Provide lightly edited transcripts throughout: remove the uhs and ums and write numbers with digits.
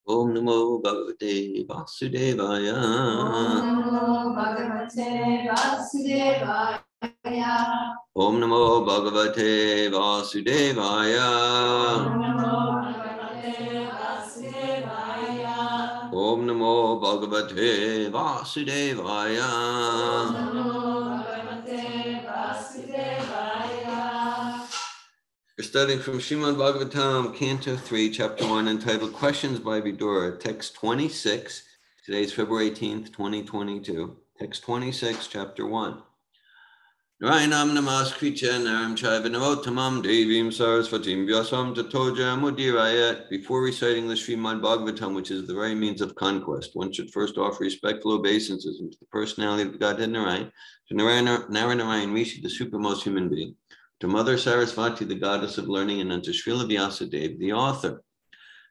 Om Namo Bhagavate Vasudevaya. Om Namo Bhagavate Vasudevaya. Om Namo Bhagavate Vasudevaya. Om Namo Bhagavate Om Namo Bhagavate Vasudevaya. Vasudevaya. Om Namo Bhagavate Vasudevaya. We're studying from Srimad Bhagavatam, Canto 3, Chapter 1, entitled Questions by Vidura, text 26. Today's February 18th, 2022. Text 26, Chapter 1. Narayanam namaskritya naram chaiva narotamam devim sarasvatim vyasam tatoja mudirayat. Before reciting the Srimad Bhagavatam, which is the very means of conquest, one should first offer respectful obeisances to the personality of Godhead Narayan, to Narayan Rishi, the supremmost human being, to Mother Sarasvati, the goddess of learning, and unto Srila Vyasadeva, the author.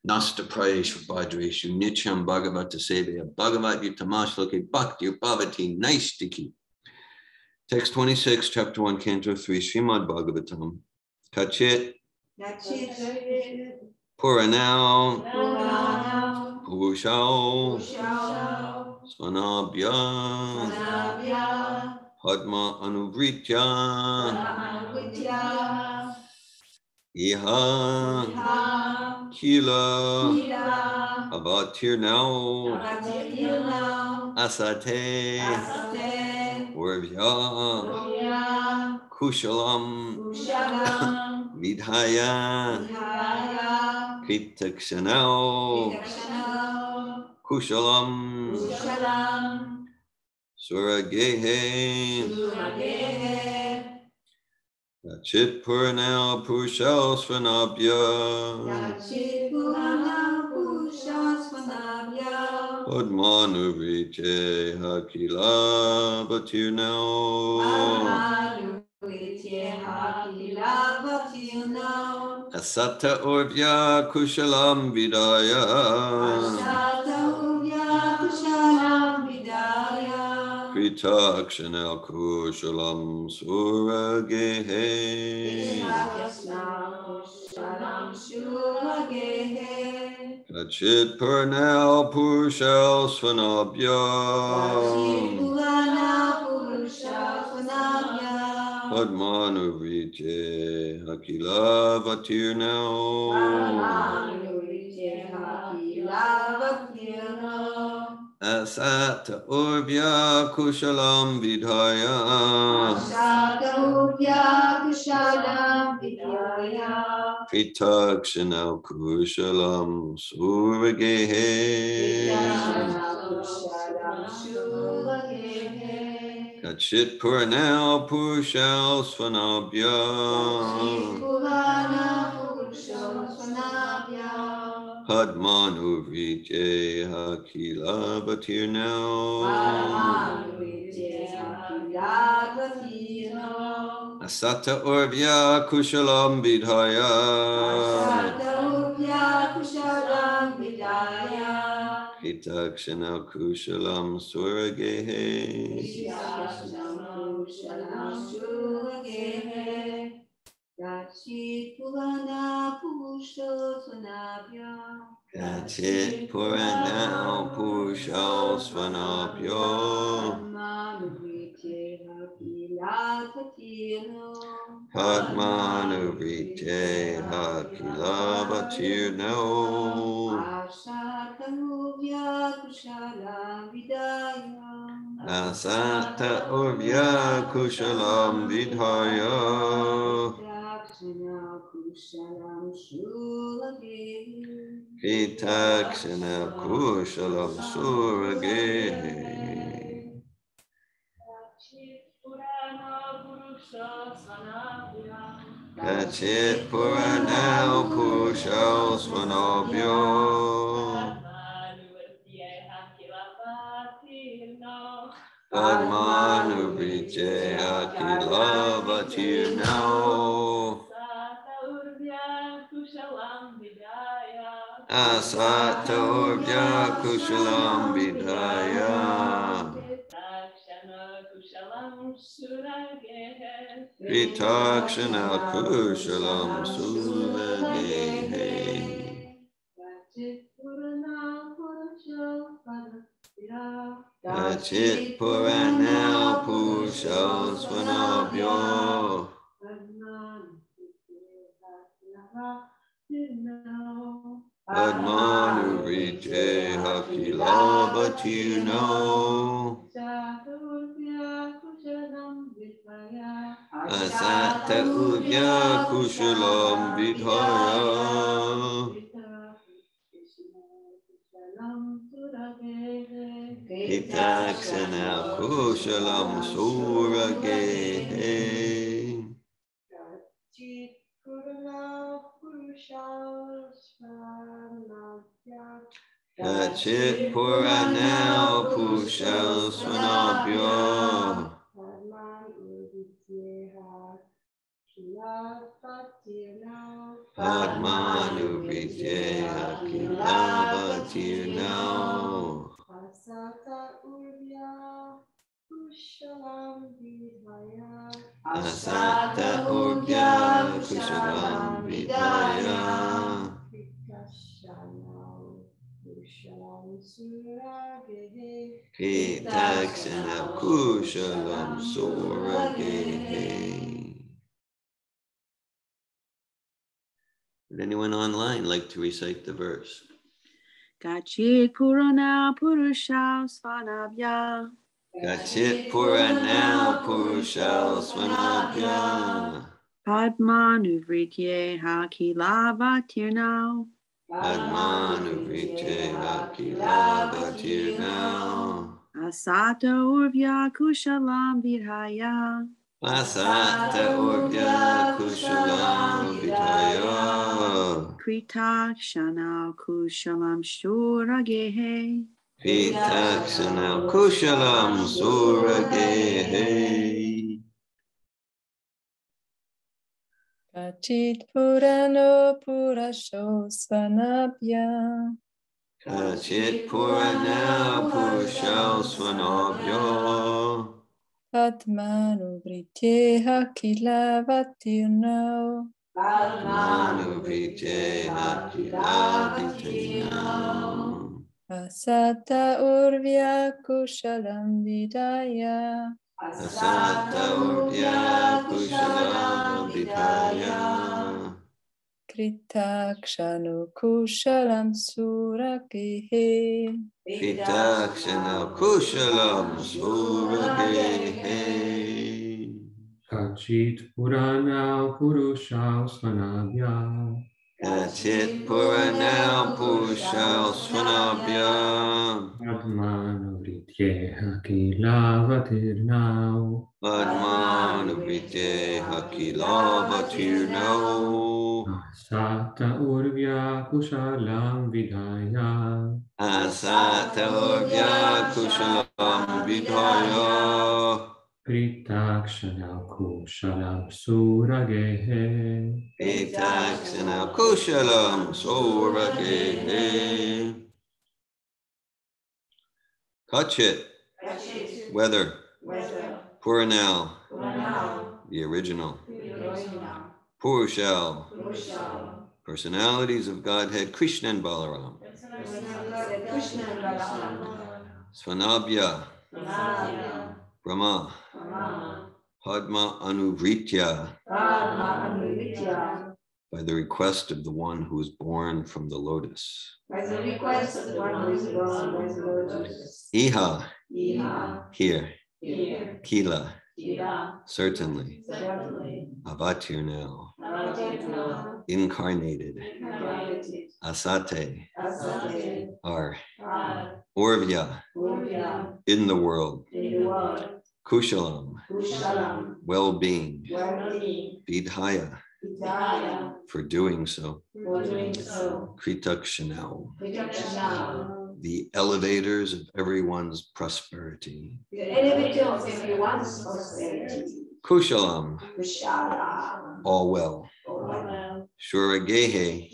Nasta Prayeshu Bhadreshu Nityam Bhagavata Sevaya Bhagavat Yutamashloke Bhakti Upavati Naistiki. Text 26, Chapter 1, Canto 3, Srimad Bhagavatam. Kachit Puranao Purushao Svanabhya Padma Anuvritya Iha Kila Avatirnao Asate Urvya Kushalam Vidhaya Kritakshanao Kushalam Suragehe Chit Puranao Purushao Svanabhya Padmanurite Hakila Batirnao Asata Urvya Kushalam Vidaya Kritakshanal Kushalam Suragehe Kachit Purnal Purushal Svanabhya Padmanurite Hakila Vatirnao Asata Urvya Kushalam Vidhaya Kritakshanal Kushalam Suragehe Kachit Puranal Purushal Svanabhya Padmanurite Hakila Vatirnao Asata Urvya Kushalam Vidhaya Kritakshanal Kushalam Suragehe Kachit Puranal Purushal Svanabhya Padmanurite Hakila Vatirnao Asata Urvya Kushalam Vidhaya Kritakshanal Kushalam Suragehe Kachit Puranal Purushal Svanabhya Padmanurite Hakila Vatirnao Asata Urvya Kushalam Vidhaya Kritakshanal Kushalam Suragehe Kachit Puranao Pushal Svanabhyo Padmanurite Hakilabhatino Asata Udya Kushalam Vidhaya Hitaksana Kushalam Suragehe Kachit Puranao Pushal Svanabhyo Padmanurite Hakilabhatino Asata Urya Kushalam Vidhaya Kitaksana Kushalam Suragehe. Would anyone online like to recite the verse? Gachit Purana Purusha Svanabhya Gachit Puranao Purushal Svanabhya Padmanuvritye Hakilabhatirnau Padmanurite Hakilabhatirnau Asata Urvya Kushalam Vidhaya Asata Urya Kushalam Vidhaya Kritakshana Kushalam Shuragehe Kitaksana Kushalam Suragehe Kachit Purano Purasho Svanabhya Kachit Puranao Purushal Svanabhyo Padmanuvritye Hakilabhatirno Padmanurite Hakilabhatirno Asata Urvya Kushalam Vidaya Asata Urya Kushalam Vidhaya Kritakshanu Kushalam Suragehe Kritakshana Kushalam Suragehe Kachit Puranao Purushal Svanabhya Kachit Puranao Purushal Svanabhya Padmanuvritye Hakilabhatirnau Padmanurite Hakilabhatirno Asata Urvya Kushalam Vidhaya Asata Urya Kushalam Vidhaya Kritakshana Kushalam Suragehe Kitaksana Kushalam Suragehe Kachit, weather, Puranal, the original, Purushal, personalities of Godhead, Krishna and Balaram, Svanabhya, Brahma, Padma Anuvritya, by the request of the one who is born from the lotus. Iha, here. Kila, certainly. Avatir now. Incarnated. Asate, are. Urvya, in the world. Kushalam, well-being. Vidhaya, for doing so. Kritakshanau, the elevators of everyone's prosperity. Kushalam, all well. Shuragehe,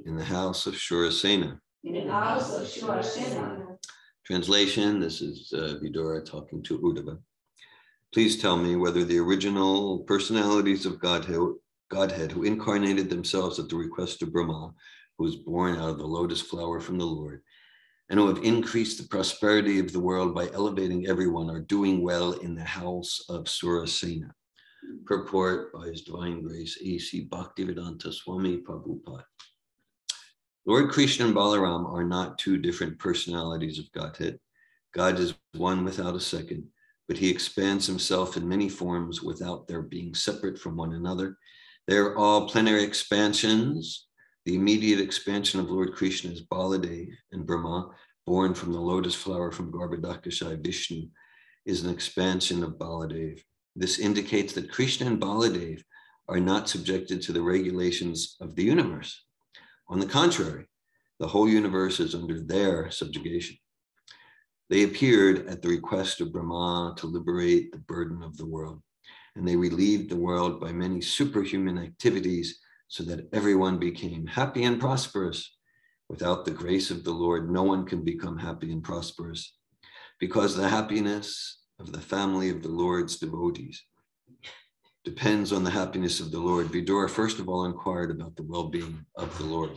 in the house of Shurasena. Translation, this is Vidura talking to Uddhava. Please tell me whether the original personalities of Godhead who incarnated themselves at the request of Brahma, who was born out of the lotus flower from the Lord, and who have increased the prosperity of the world by elevating everyone, are doing well in the house of Surasena. Purport by His Divine Grace, A.C. Bhaktivedanta Swami Prabhupada. Lord Krishna and Balaram are not two different personalities of Godhead. God is one without a second, but He expands Himself in many forms without their being separate from one another. They are all plenary expansions. The immediate expansion of Lord Krishna is Baladev, and Brahma, born from the lotus flower from Garbhodakashayi Vishnu, is an expansion of Baladev. This indicates that Krishna and Baladev are not subjected to the regulations of the universe. On the contrary, the whole universe is under their subjugation. They appeared at the request of Brahma to liberate the burden of the world, and they relieved the world by many superhuman activities so that everyone became happy and prosperous. Without the grace of the Lord, no one can become happy and prosperous, because the happiness of the family of the Lord's devotees depends on the happiness of the Lord. Vidura first of all inquired about the well-being of the Lord.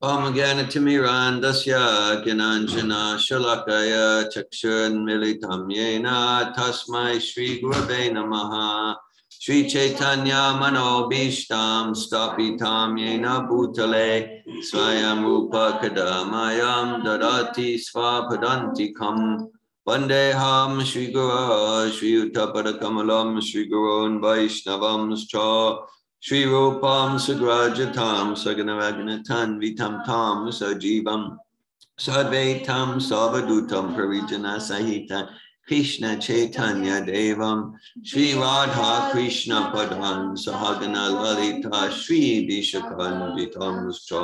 Om Gyana Timirandasya Gyananjana Shalakaya Chakshun Militam Yena Tasmai Shri Gurave Namaha Shri Chaitanya Mano Bhishtam Stapitam Yena Bhutale Swayam Rupa Kadamayam Dadati Svapadantikam Vandeham Shri Guru Shri Uttapada Kamalam Shri Gurun Vaishnavam Cha Shri Rupam Sagrajatam Saganavagnatam Vitam Tam Sajivam Sadvaitam Savadutam Parijana Sahita Krishna Chaitanya Devam Shri Radha Krishna Padan Sahagana Lalita Shri Vishakan Vitam Cha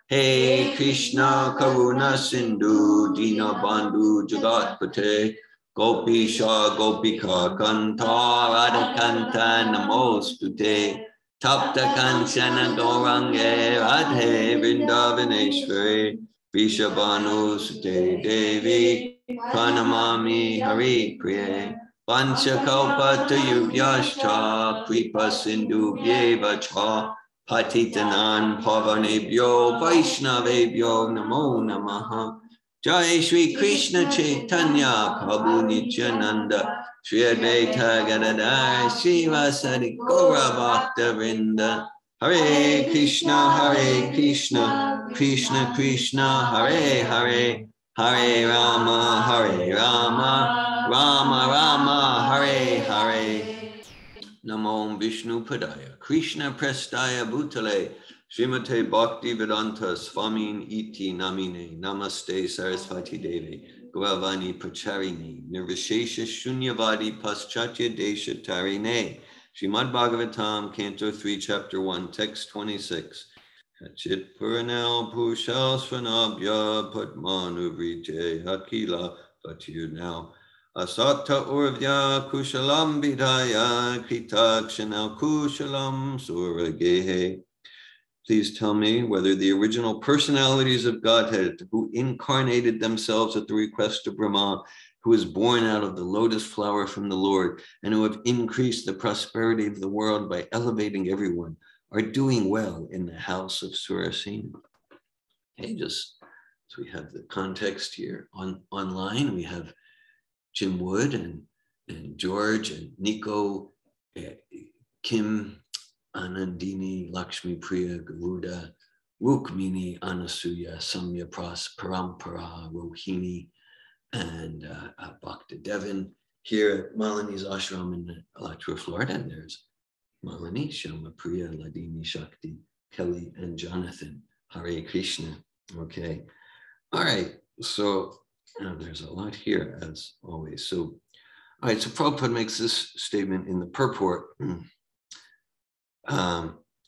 Hey Krishna Karuna Sindhu Dina Bandhu Jagatpate Gopisha Gopika Kanta Radhakanta Namostute Tapta Kanchana Gaurange Radhe Vrindavaneshwari Vishabhanu Sute Devi Pranamami Hari Priye Panchakalpa Tayubhyascha Kripa Sindhu Vyevacha Patitanan Pavanebhyo Vaishnavebhyo Namo Namaha Jai Shri Krishna Chaitanya Prabhu Nityananda Shri Advaita Gadadhar Shri Vasadi Gaura Bhakta Vrinda Hare Krishna Krishna Krishna Hare Hare Hare Rama Rama Rama Hare Hare Namo Vishnu Padaya Krishna Prestaya Bhutale Srimate Bhakti Vedanta Swamin Iti Namine Namaste Sarasvati Devi Gauravani Pracharini Nirvishesha Shunyavadi Paschatya Desha Tarine Srimad Bhagavatam Canto 3 Chapter 1 Text 26 Kachit Puranal Pushal Svanabhya Padmanuvrite Hakila Patir now Asata Urvya Kushalam Vidaya Kritakshana Kushalam Suragehe. Please tell me whether the original personalities of Godhead who incarnated themselves at the request of Brahma, who is born out of the lotus flower from the Lord, and who have increased the prosperity of the world by elevating everyone, are doing well in the house of Surasena. Okay, just so we have the context here. Online, we have Jim Wood and George and Nico, Kim, Anandini, Lakshmi Priya, Garuda, Rukmini, Anasuya, Samya Parampara, Rohini, and Bhakta Devin here at Malini's ashram in Alachua, Florida. And there's Malini, Shama Priya, Ladini, Shakti, Kelly, and Jonathan. Hare Krishna. Okay. All right. So there's a lot here as always. So, all right. So Prabhupada makes this statement in the purport.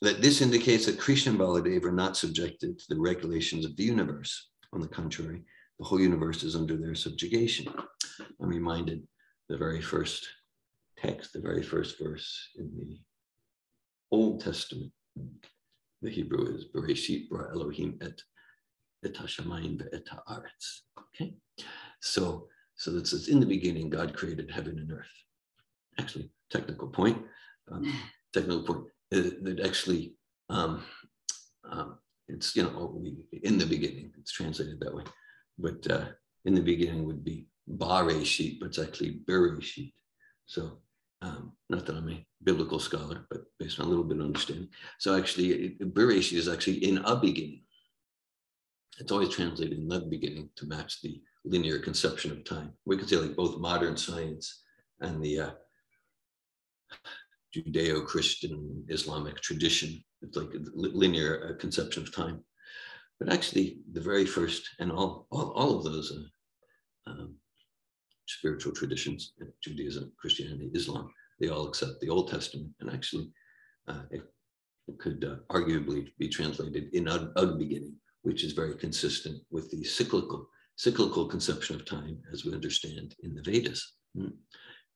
That this indicates that Krishna and Baladev are not subjected to the regulations of the universe. On the contrary, the whole universe is under their subjugation. I'm reminded the very first text, the very first verse in the Old Testament. The Hebrew is Bereshit bara Elohim et hashamayim ve'et haaretz. Okay, so it's in the beginning God created heaven and earth. Actually, technical point. That actually it's, in the beginning, it's translated that way. But in the beginning would be Bereshit, but it's actually Bereshit. So not that I'm a biblical scholar, but based on a little bit of understanding. So actually, Bereshit is actually in a beginning. It's always translated in the beginning to match the linear conception of time. We could say like both modern science and the Judeo-Christian Islamic tradition. It's like a linear conception of time. But actually, the very first, and all of those spiritual traditions, Judaism, Christianity, Islam, they all accept the Old Testament. And actually, it could arguably be translated in a beginning, which is very consistent with the cyclical conception of time as we understand in the Vedas.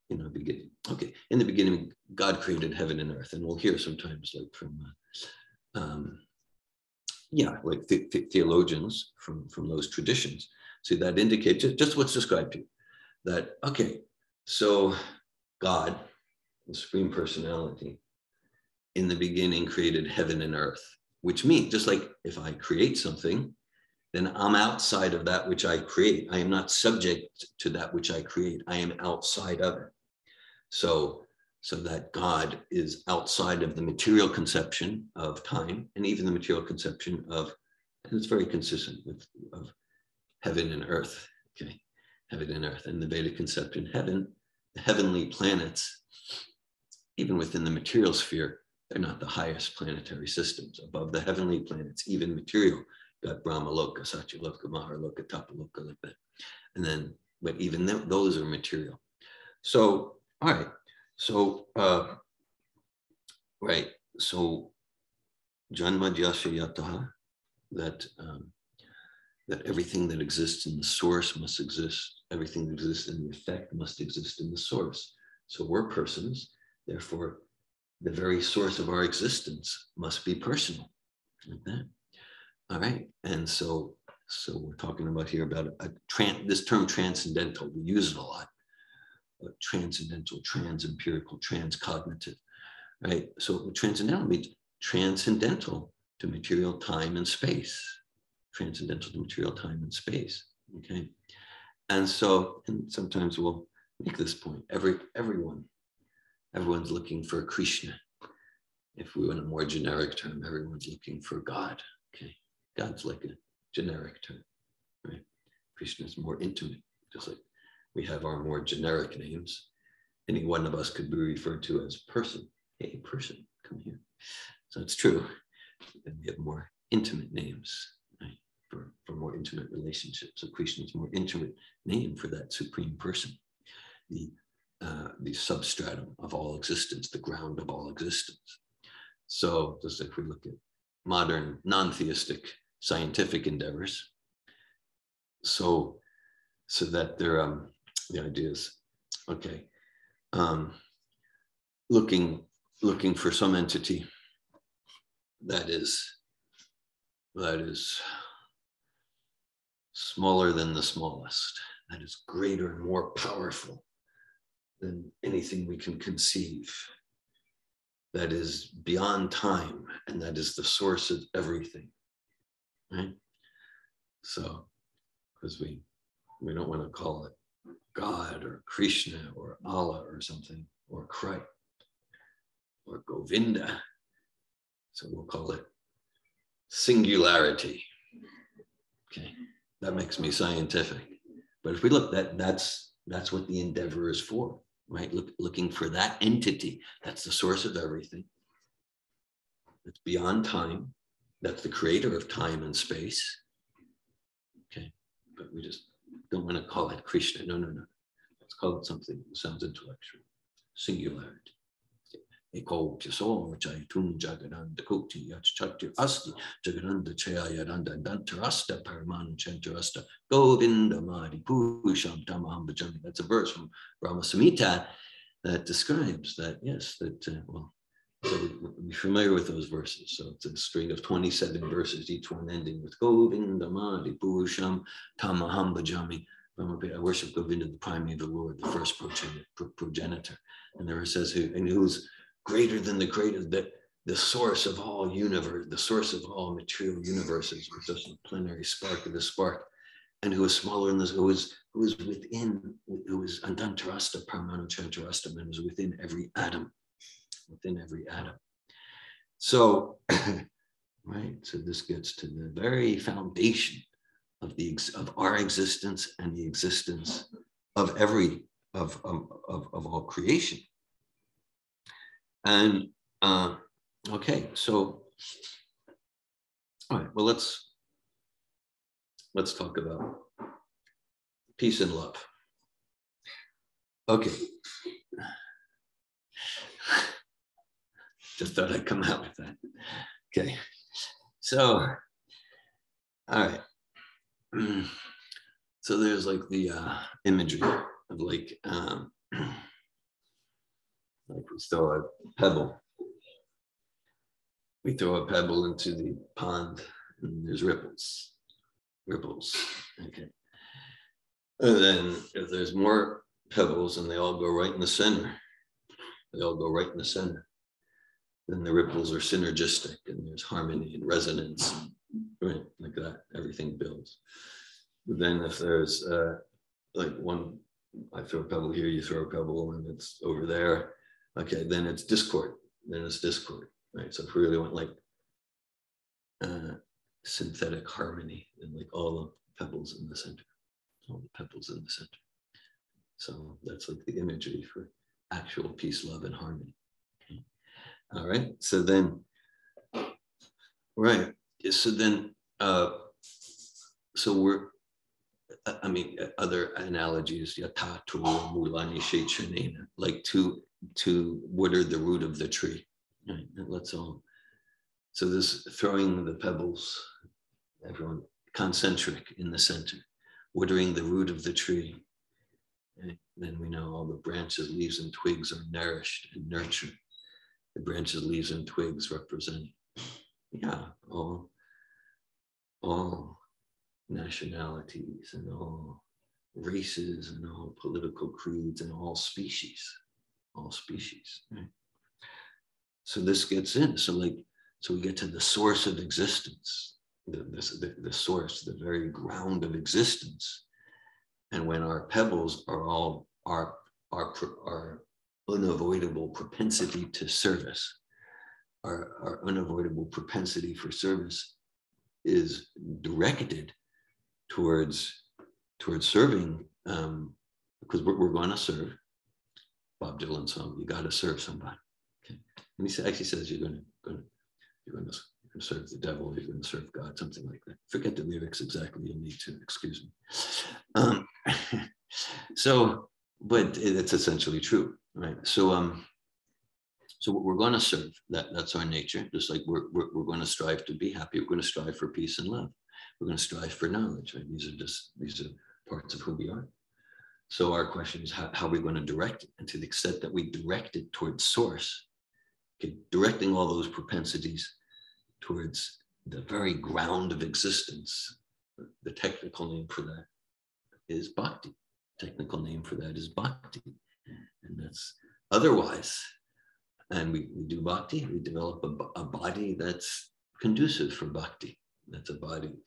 In the beginning. Okay, in the beginning, God created heaven and earth, and we'll hear sometimes like from, theologians from those traditions. So that indicates just what's described here. That, okay, so God, the Supreme Personality, in the beginning created heaven and earth, which means just like if I create something, then I'm outside of that which I create. I am not subject to that which I create. I am outside of it. So that God is outside of the material conception of time and even the material conception of, and it's very consistent with of heaven and earth. Okay, heaven and earth, and the Vedic conception, heaven, the heavenly planets, even within the material sphere, they're not the highest planetary systems. Above the heavenly planets, even material, got Brahmaloka, Satyaloka, Maharloka, Tapaloka, like that. And then, but even those are material. So, all right. So, So, Janma Jyasya Yataha, that everything that exists in the source must exist. Everything that exists in the effect must exist in the source. So we're persons, therefore, the very source of our existence must be personal. Like that. All right. And so we're talking about here about this term transcendental. We use it a lot. Transcendental, trans-empirical, trans-cognitive, right? So transcendental means transcendental to material time and space. Transcendental to material time and space, okay? And sometimes we'll make this point. Everyone's looking for Krishna. If we want a more generic term, everyone's looking for God, okay? God's like a generic term, right? Krishna is more intimate, just like we have our more generic names. Any one of us could be referred to as person. Hey, person, come here. So it's true. And we have more intimate names, right? For more intimate relationships. So Krishna is more intimate name for that supreme person, the substratum of all existence, the ground of all existence. So just if we look at modern non-theistic scientific endeavors, so that they're the idea is, okay, looking for some entity that is smaller than the smallest, that is greater and more powerful than anything we can conceive, that is beyond time, and that is the source of everything, right? So, because we don't want to call it God or Krishna or Allah or something, or Christ or Govinda. So we'll call it singularity. Okay, that makes me scientific. But if we look, that's what the endeavor is for, right? Looking for that entity. That's the source of everything. It's beyond time. That's the creator of time and space. Okay, but we just don't want to call it Krishna. No. Let's call it something that sounds intellectual. Singularity. Eko Piso Chaitum Jagananda Kuti Yachati Asti Jagananda Chayayaranda Dantarasta Paraman Chantarasta Govinda Madi Pusham Tamaham Bhajami. That's a verse from Brahma Samhita that describes that, yes, that, so we're familiar with those verses. So it's a string of 27 verses, each one ending with Govinda Madi Pusham Tamaham Bhajami. I worship Govinda, the primate of the Lord, the first progenitor. And there it says, who's greater than the greatest, that the source of all universe, the source of all material universes, was just a plenary spark of the spark, and who was smaller than this, who was within, who was Antantarasta, Paramanu Chantarasta, and was within every atom, So, right, so this gets to the very foundation of our existence and the existence of all creation. And okay, so all right, well, let's talk about peace and love. Okay. Just thought I'd come out with that. Okay. So, all right. So there's like the imagery of like we throw a pebble. We throw a pebble into the pond and there's ripples. Okay. And then if there's more pebbles and they all go right in the center, then the ripples are synergistic and there's harmony and resonance, right? Like that, everything builds. But then if there's like one, I throw a pebble here, you throw a pebble and it's over there, okay, then it's discord, right? So if we really want like synthetic harmony, and like all the pebbles in the center. So that's like the imagery for actual peace, love, and harmony. Okay. All right. So then, right. So then, so we're, I mean, other analogies, yatatu mulani shechanena, like to water the root of the tree. Right. And let's all. So this throwing the pebbles, everyone concentric in the center, watering the root of the tree. And then we know all the branches, leaves, and twigs are nourished and nurtured. The branches, leaves, and twigs represent, all nationalities and all races and all political creeds and all species, right? So this gets in. So we get to the source of existence, the source, the very ground of existence. And when our pebbles are all our unavoidable propensity to service, our unavoidable propensity for service is directed towards serving, because we're going to serve. Bob Dylan song, you got to serve somebody. Okay, and he actually says you're going to serve the devil, you're going to serve God, something like that. Forget the lyrics exactly, you'll need to excuse me. So, but it's essentially true, right? So we're going to serve. That's our nature. Just like we're going to strive to be happy. We're going to strive for peace and love. We're going to strive for knowledge. Right? These are parts of who we are. So our question is how are we going to direct it? And to the extent that we direct it towards source, okay, directing all those propensities towards the very ground of existence, the technical name for that is bhakti. Technical name for that is bhakti. And that's otherwise. And we do bhakti, we develop a body that's conducive for bhakti. That's a body,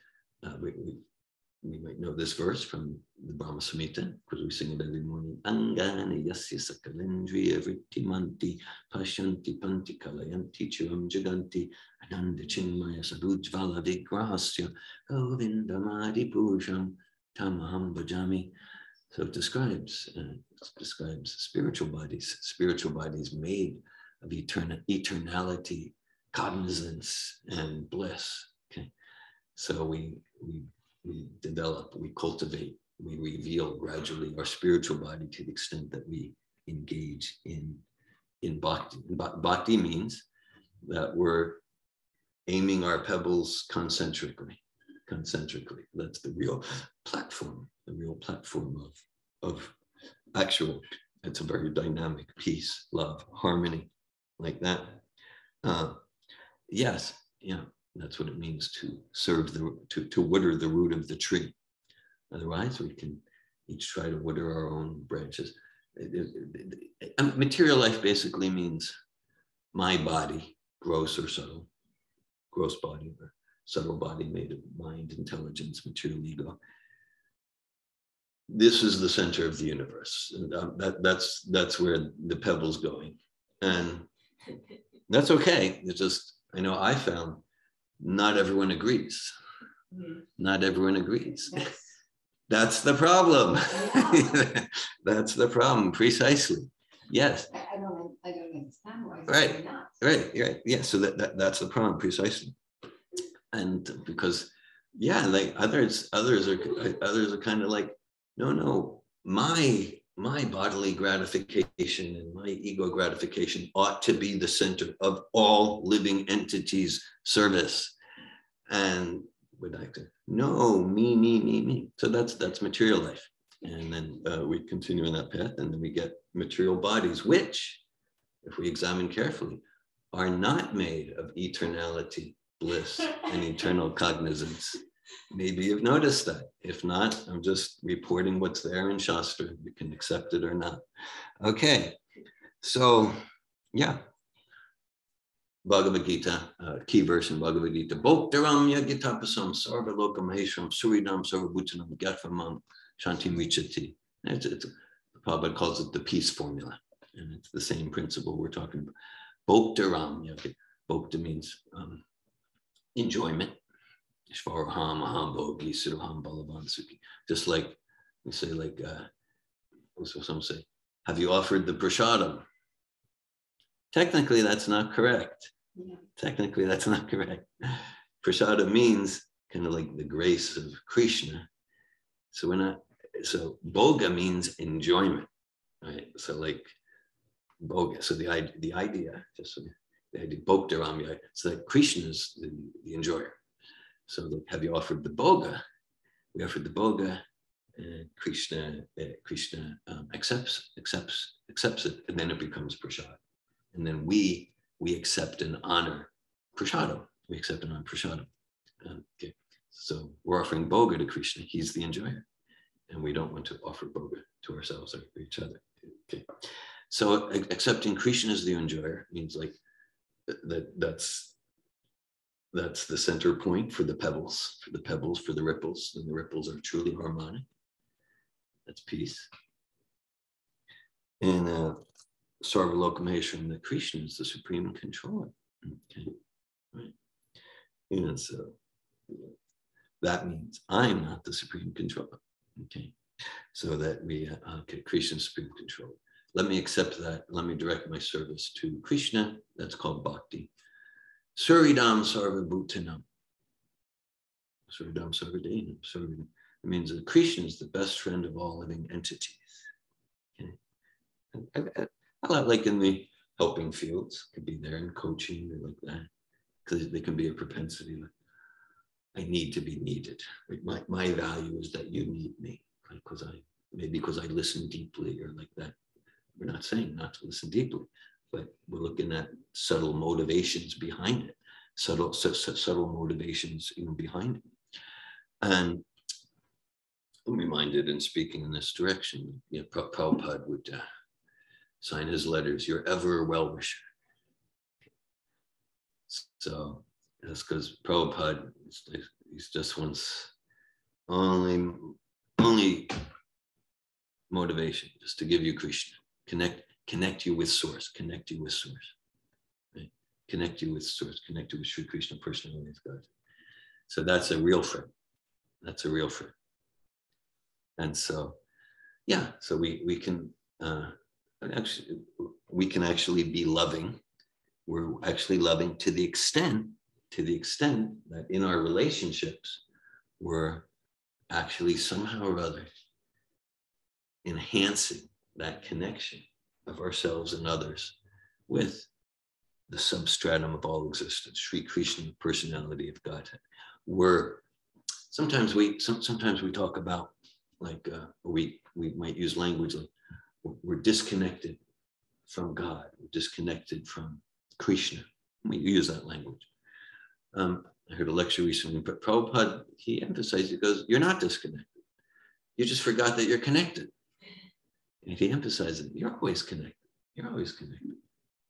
we might know this verse from the Brahma Samhita, because we sing it every morning. Angani yasya sakalendriya vrittimanti pashyanti panti kalayanti chiram jaganti ananda chinmaya sarujvala vigrahasya govindamadi purusham tamaham bhajami. So it describes spiritual bodies made of eternality, cognizance, and bliss. Okay, so we develop, we cultivate, we reveal gradually our spiritual body to the extent that we engage in bhakti. Bhakti means that we're aiming our pebbles concentrically. That's the real platform of actual, it's a very dynamic peace, love, harmony, like that. Yes, yeah, that's what it means to serve to water the root of the tree. Otherwise, we can each try to water our own branches. Material life basically means my body gross or subtle, gross body or subtle body made of mind, intelligence, material ego. This is the center of the universe. And that's where the pebble's going. And that's okay. It's just, I know I found not everyone agrees. Not everyone agrees. That's the problem. Yeah. That's the problem, precisely. Yes. I don't understand why. Right. Right. Yeah. So that's the problem, precisely. And because, yeah, like others are kind of like, no, my bodily gratification and my ego gratification ought to be the center of all living entities' service. And would like to, no, me. So that's material life. And then we continue in that path, and then we get material bodies, which, if we examine carefully, are not made of eternality, bliss, and eternal cognizance. Maybe you've noticed that. If not, I'm just reporting what's there in Shastra. You can accept it or not. Okay, so yeah. Bhagavad Gita, key verse in Bhagavad Gita. Bhoktaram yagitapasam sarva lokameshram suridam sarva bhutanam gyatvamam shantim vichati. Prabhupada calls it the peace formula. And it's the same principle we're talking about. Bhoktaram. Bhokta means enjoyment. Shvaraham, aham, bhogi, siddham, balavan, sukhi. Just like we say, like, so some say, have you offered the prasadam? Technically, that's not correct. Yeah. Technically, that's not correct. Prasada means kind of like the grace of Krishna. So we're not, so bhoga means enjoyment, right? So like bhoga, so the idea, just so the idea, bhoktaram, so that Krishna is the enjoyer. So like, have you offered the bhoga? We offered the bhoga, and Krishna accepts it, and then it becomes prasad. And then we accept and honor prasadam. We accept and honor prasadam. Okay. So we're offering bhoga to Krishna. He's the enjoyer. And we don't want to offer bhoga to ourselves or each other. Okay. So accepting Krishna as the enjoyer means like that's the center point for the pebbles, for the ripples. And the ripples are truly harmonic. That's peace. And Sarva Lokameshram, that Krishna is the supreme controller. Okay, right? And so that means I'm not the supreme controller. Okay, so that we, Krishna's supreme controller. Let me accept that. Let me direct my service to Krishna. That's called bhakti. Suridam Sarva Bhutanam. Suridam Sarva Dainam. It means that Krishna is the best friend of all living entities. Okay. Like in the helping fields, could be there in coaching or like that, because they can be a propensity. Like, I need to be needed. Like my value is that you need me, right? Because I listen deeply or like that. We're not saying not to listen deeply, but we're looking at subtle motivations behind it, subtle motivations even behind it. And I'm reminded in speaking in this direction, Prabhupada would sign his letters, your ever well-wisher. So that's because Prabhupada, he's just wants only motivation, just to give you Krishna, connect you with source, right? Connect you with source, connect you with Sri Krishna, personality of God. So that's a real friend. And so, yeah, so we can actually be loving. We're actually loving to the extent that in our relationships, we're actually somehow or other enhancing that connection of ourselves and others with the substratum of all existence, Sri Krishna, the personality of Godhead. Sometimes we talk about like we might use language like we're disconnected from God, we're disconnected from Krishna. We use that language. I heard a lecture recently, but Prabhupada, he emphasized, he goes, you're not disconnected. You just forgot that you're connected. And he emphasized it, you're always connected. You're always connected.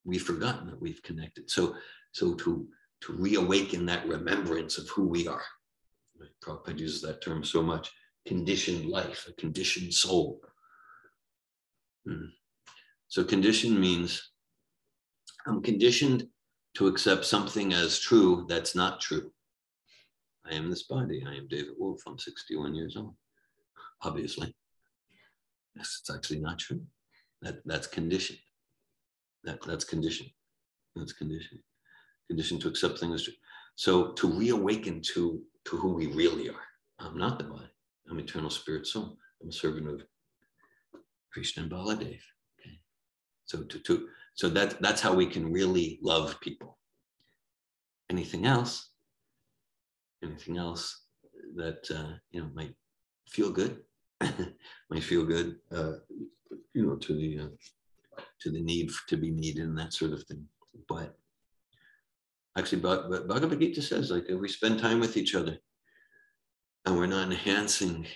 We've forgotten that we've connected. So So to reawaken that remembrance of who we are. Right? Prabhupada uses that term so much. Conditioned life, a conditioned soul. So conditioned means I'm conditioned to accept something as true that's not true. I am this body. I am David Wolf. I'm 61 years old. Obviously. Yes, it's actually not true. That's conditioned. That's conditioned. That's conditioned. Conditioned to accept things as true. So to reawaken to who we really are. I'm not the body. I'm eternal spirit soul. I'm a servant of Krishna and Baladev. Okay. So that's how we can really love people. Anything else that might feel good, might feel good, to the need to be needed and that sort of thing. But actually, Bhagavad Gita says, like, if we spend time with each other and we're not enhancing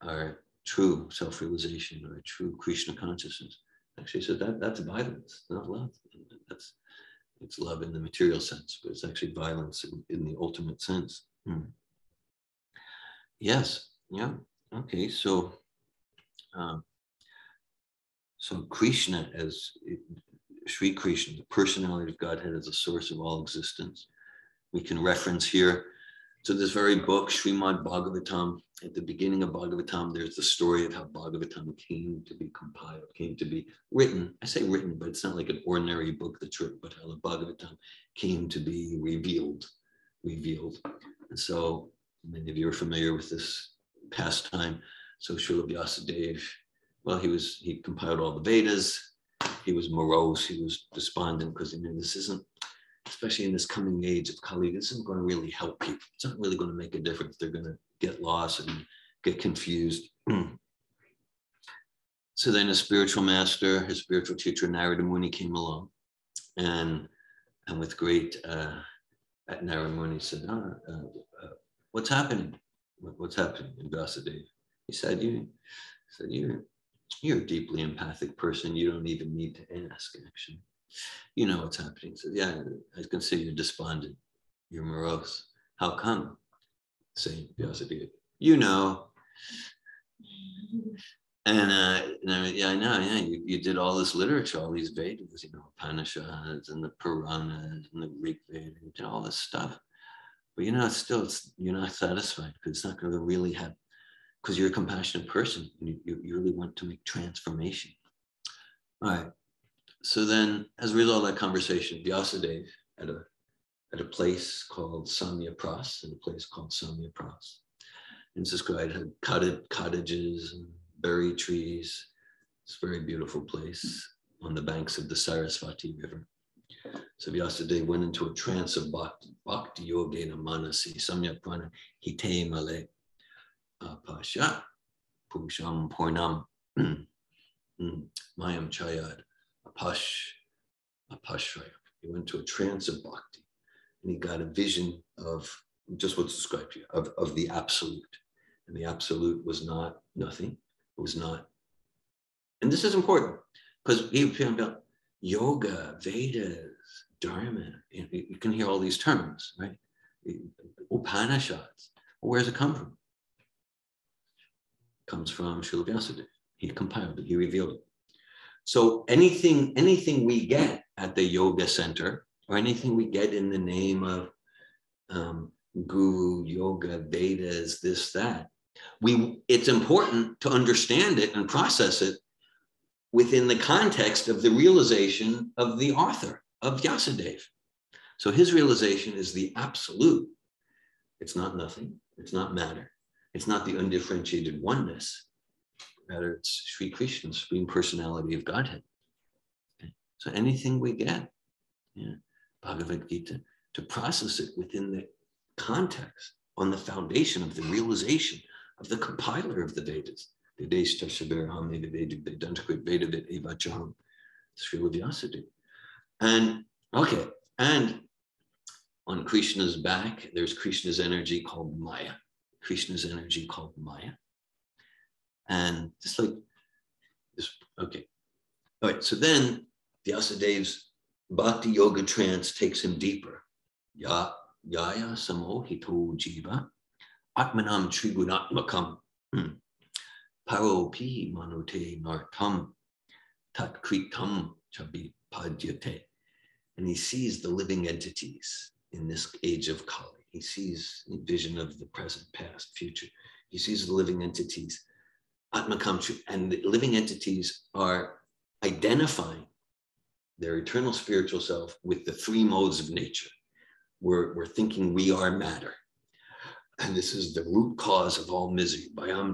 our true self-realization or true Krishna consciousness, actually said that's violence, not love. It's love in the material sense, but it's actually violence in the ultimate sense. Yes, yeah, okay. So Krishna, as Sri Krishna, the personality of Godhead, as a source of all existence. We can reference here to this very book, Srimad Bhagavatam. At the beginning of Bhagavatam, there's the story of how Bhagavatam came to be compiled, came to be written. I say written, but it's not like an ordinary book that's written, but how the Bhagavatam came to be revealed. And so many of you are familiar with this pastime. So Srila Vyasadeva, well, he compiled all the Vedas. He was morose, he was despondent because he knew this isn't, especially in this coming age of Kali, this isn't going to really help people. It's not really going to make a difference. They're going to get lost and get confused. So then his spiritual master, his spiritual teacher, Narada Muni, came along, and with great, Narada Muni said, what's happening? What's happening in Vyasadeva? He said, you're a deeply empathic person. You don't even need to ask, actually. You know what's happening. He said, yeah, I can see you're despondent. You're morose. How come? Saying Vyasadeva, you know. And yeah, I know. Yeah, you did all this literature, all these Vedas, Upanishads and the Puranas and the Rig Veda. You did all this stuff. But you're not satisfied because it's not going to really have, because you're a compassionate person. You really want to make transformation. All right. So then, as a result of that conversation, Vyasadeva at a place called Samya Pras, and a place called Samya Pras. And this guy had cottages and berry trees. It's a very beautiful place on the banks of the Sarasvati River. So Vyasadeva went into a trance of bhakti yogena manasi samyak prana hite male apasha pusham pornam mayam chayad apashraya. He went to a trance of bhakti and he got a vision of just what's described here, of the absolute. And the absolute was not nothing. It was not. And this is important because he was about yoga, Vedas, Dharma. You can hear all these terms, right? Upanishads. Well, where does it come from? It comes from Srila Vyasadeva. He compiled it. He revealed it. So anything we get at the yoga center, or anything we get in the name of guru, yoga, Vedas, this, that, it's important to understand it and process it within the context of the realization of the author, of Vyasadeva. So his realization is the absolute. It's not nothing. It's not matter. It's not the undifferentiated oneness. Rather, it's Sri Krishna's Supreme Personality of Godhead. Okay? So anything we get, Bhagavad Gita, to process it within the context, on the foundation of the realization of the compiler of the Vedas. Vedeshta Shabiraham Veda Vedantakrit Veda Vid Evachaham, Srila Vyasadeva. And okay, and on Krishna's back, there's Krishna's energy called Maya. Krishna's energy called Maya. And just like this, okay. All right, so then Vyasadeva's Bhakti Yoga trance takes him deeper. Yaya samohito jiva atmanam trigunatmakam paropi manute nartam tat kritam chabi padyate. And he sees the living entities in this age of Kali. He sees a vision of the present, past, future. He sees the living entities, atmakam, and the living entities are identifying their eternal spiritual self with the three modes of nature. We're thinking we are matter. And this is the root cause of all misery. We're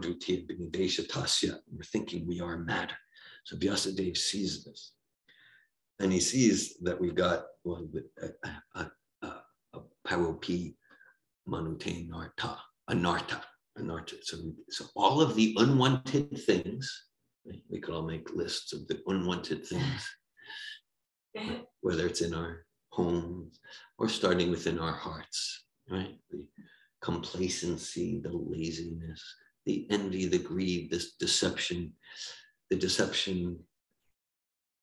thinking we are matter. So Vyasadeva sees this. And he sees that we've got a paropi manute anarta. So all of the unwanted things, we could all make lists of the unwanted things, whether it's in our homes or starting within our hearts, right? The complacency, the laziness, the envy, the greed, this deception, the deception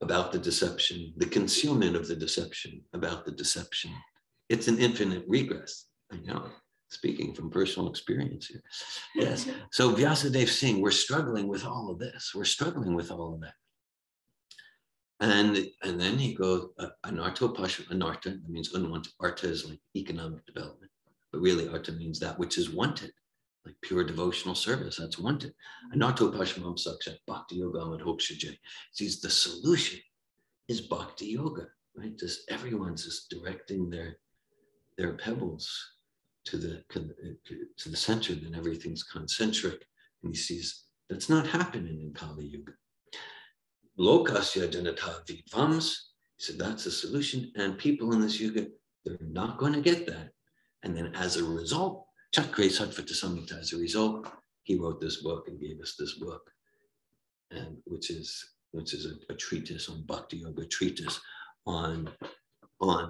about the deception, the concealment of the deception about the deception. It's an infinite regress. I know, speaking from personal experience here. Yes. So Vyasadeva saying, we're struggling with all of this. We're struggling with all of that. And then he goes, anarto pasha, anarta, that means unwanted. Arta is like economic development. But really, arta means that which is wanted, like pure devotional service, that's wanted. Anarto pashamam sakshat bhakti yoga amadhokshaje. Sees the solution is bhakti yoga, right? Just everyone's just directing their pebbles to the center, then everything's concentric. And he sees that's not happening in Kali Yuga. Lokasya janata vidvams, he said that's the solution. And people in this yuga, they're not going to get that. And then as a result, Chakre Satvata Samhita, as a result, he wrote this book and gave us this book, and which is a treatise on Bhakti Yoga, treatise on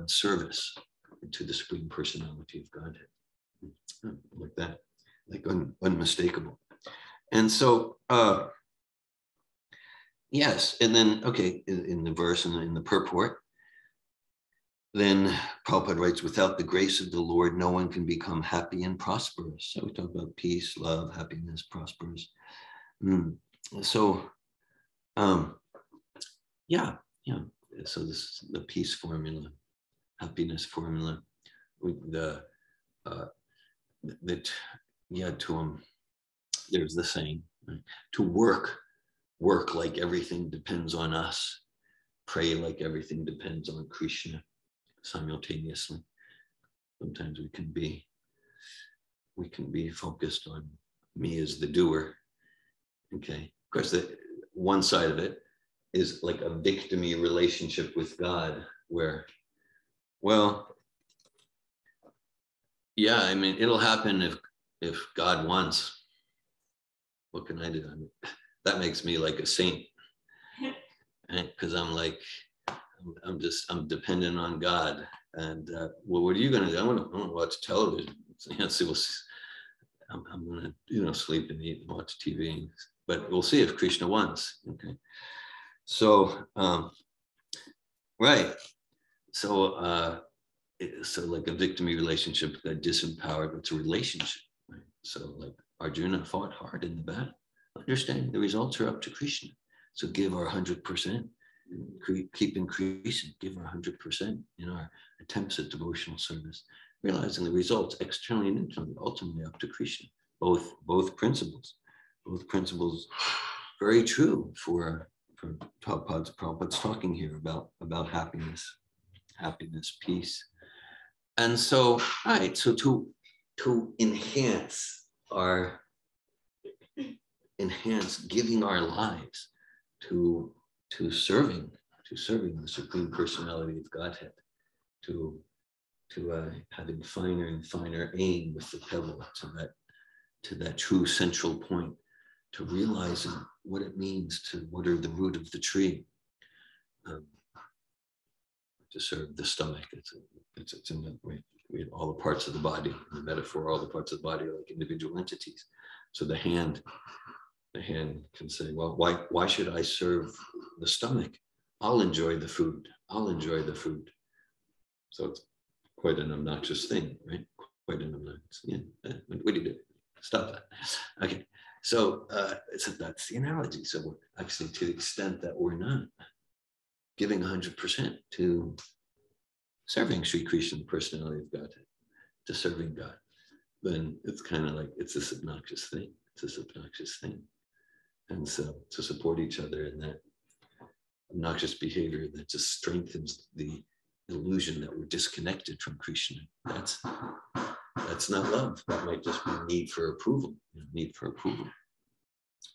service to the Supreme Personality of Godhead. Like that, like unmistakable. And so, yes, and then, okay, in the verse and in the purport, then Prabhupada writes, without the grace of the Lord, no one can become happy and prosperous. So we talk about peace, love, happiness, prosperous. So, yeah. So this is the peace formula, happiness formula. There's the saying, right? To work like everything depends on us. Pray like everything depends on Krishna. Simultaneously, sometimes we can be focused on me as the doer. Okay, of course, the one side of it is like a victimy relationship with God, where, well, yeah, I mean, it'll happen if God wants. What can I do? I mean, that makes me like a saint, because I'm like, I'm dependent on God. And well, what are you going to do? I want to watch television. I'm going to, sleep and eat and watch TV. But we'll see if Krishna wants. Okay. So, right. So, so like a victimy relationship, that disempowered, it's a relationship. Right? So like Arjuna fought hard in the battle. Understanding the results are up to Krishna. So give our 100%. Keep increasing, give our 100% in our attempts at devotional service, realizing the results externally and internally, ultimately up to Krishna. Both principles very true for Prabhupada's talking here about happiness, peace. And so, right, so to enhance giving our lives to serving the Supreme Personality of Godhead, to having finer and finer aim with the pebble to that true central point, to realizing what it means to water the root of the tree, to serve the stomach. It's in the way we have all the parts of the body, in the metaphor, all the parts of the body are like individual entities. So the hand can say, well, why should I serve the stomach? I'll enjoy the food. So quite an obnoxious thing, right? Quite an obnoxious. Yeah. What do you do? Stop that. Okay. So that's the analogy. So we're actually, to the extent that we're not giving 100% to serving Sri Krishna, the personality of God, to serving God, then it's kind of like it's this obnoxious thing. It's this obnoxious thing. And so to support each other in that obnoxious behavior that just strengthens the illusion that we're disconnected from Krishna, that's not love. That might just be need for approval, need for approval.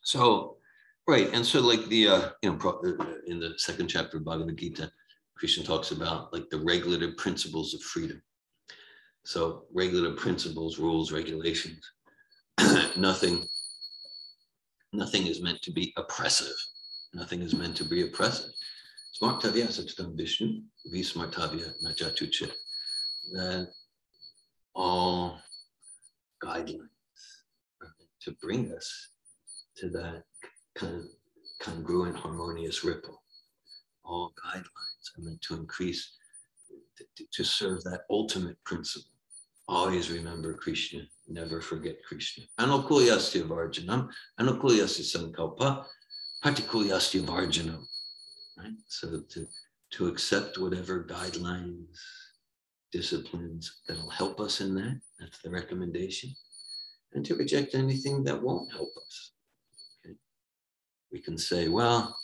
So, right. And so like the, in the second chapter of Bhagavad Gita, Krishna talks about like the regulative principles of freedom. So regulative principles, rules, regulations, nothing is meant to be oppressive. Nothing is meant to be oppressive. Smartavya sachitam Vishnu, vismartavya najatuche. That all guidelines are meant to bring us to that kind of congruent, harmonious ripple. All guidelines are meant to increase, to serve that ultimate principle. Always remember Krishna, never forget Krishna. Anukulyasya varjanam, anukulyasya sankalpa, patikulyasya varjanam. Right? So to accept whatever guidelines, disciplines that'll help us in that, that's the recommendation. And to reject anything that won't help us. Okay? We can say, well,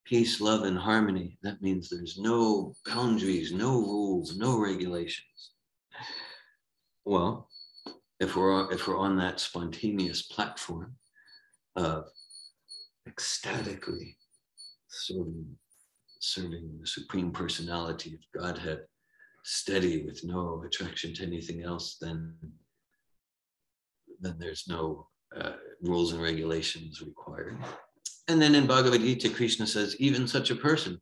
peace, love, and harmony, that means there's no boundaries, no rules, no regulations. Well, if we're on that spontaneous platform of ecstatically serving the Supreme Personality of Godhead, steady with no attraction to anything else, then there's no rules and regulations required. And then in Bhagavad Gita, Krishna says, even such a person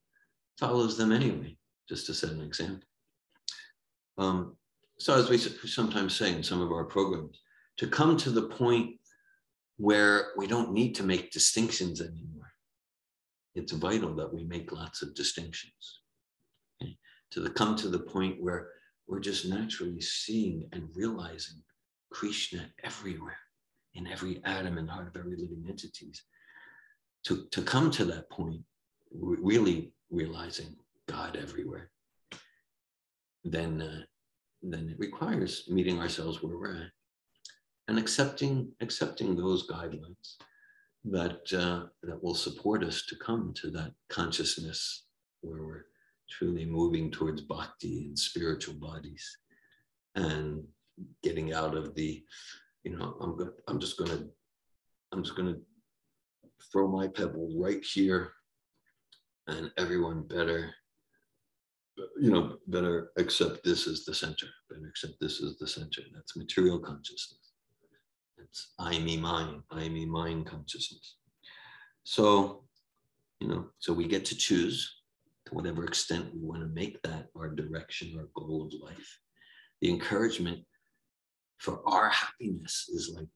follows them anyway, just to set an example. So as we sometimes say in some of our programs, to come to the point where we don't need to make distinctions anymore. It's vital that we make lots of distinctions. Okay? Come to the point where we're just naturally seeing and realizing Krishna everywhere, in every atom and heart of every living entities. To come to that point, really realizing God everywhere, then it requires meeting ourselves where we're at and accepting those guidelines that will support us to come to that consciousness where we're truly moving towards bhakti and spiritual bodies and getting out of the, I'm just gonna throw my pebble right here, and everyone better accept this as the center. Better accept this as the center. That's material consciousness. It's I, me, mine consciousness. So, so we get to choose to whatever extent we want to make that our direction, our goal of life. The encouragement for our happiness is like,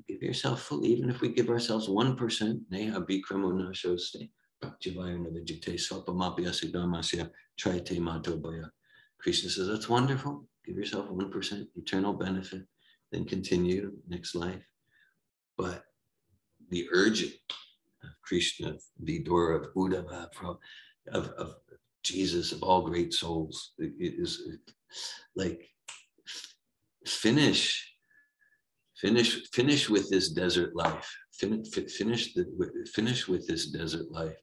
give yourself fully, even if we give ourselves 1%, neha bikramo nashoste, bhaktivaya navijite swapamapyasya dharmasya traite mato bhaya. Krishna says, that's wonderful. Give yourself 1%, eternal benefit, then continue next life. But the urging of Krishna, the door of Uddhava, of Jesus, of all great souls, is like, finish with this desert life. Finish with this desert life.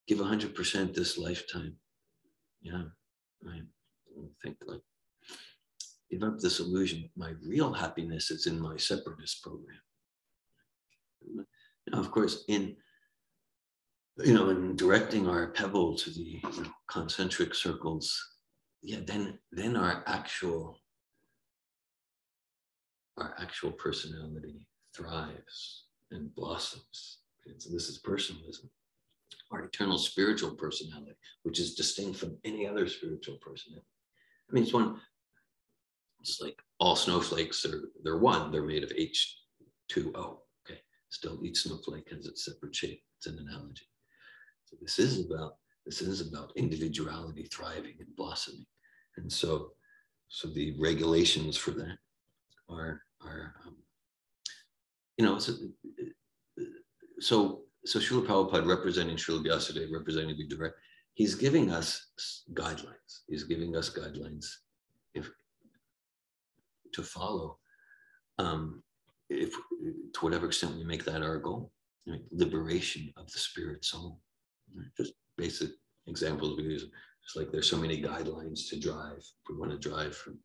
Give 100% this lifetime. Yeah, I think like give up this illusion. My real happiness is in my separatist program. Now, of course, in directing our pebble to the concentric circles, then our actual personality thrives and blossoms. Okay, so this is personalism. Our eternal spiritual personality, which is distinct from any other spiritual personality. I mean, it's like all snowflakes they're one. They're made of H2O. Okay, still each snowflake has its separate shape. It's an analogy. So this is about individuality thriving and blossoming. And so the regulations for that are so Srila Prabhupada, representing Srila Vyasadeva, representing Vidura, he's giving us guidelines. He's giving us guidelines to follow, if to whatever extent we make that our goal, right? Liberation of the spirit soul. Right? Just basic examples we use. Just like there's so many guidelines to drive. If we want to drive from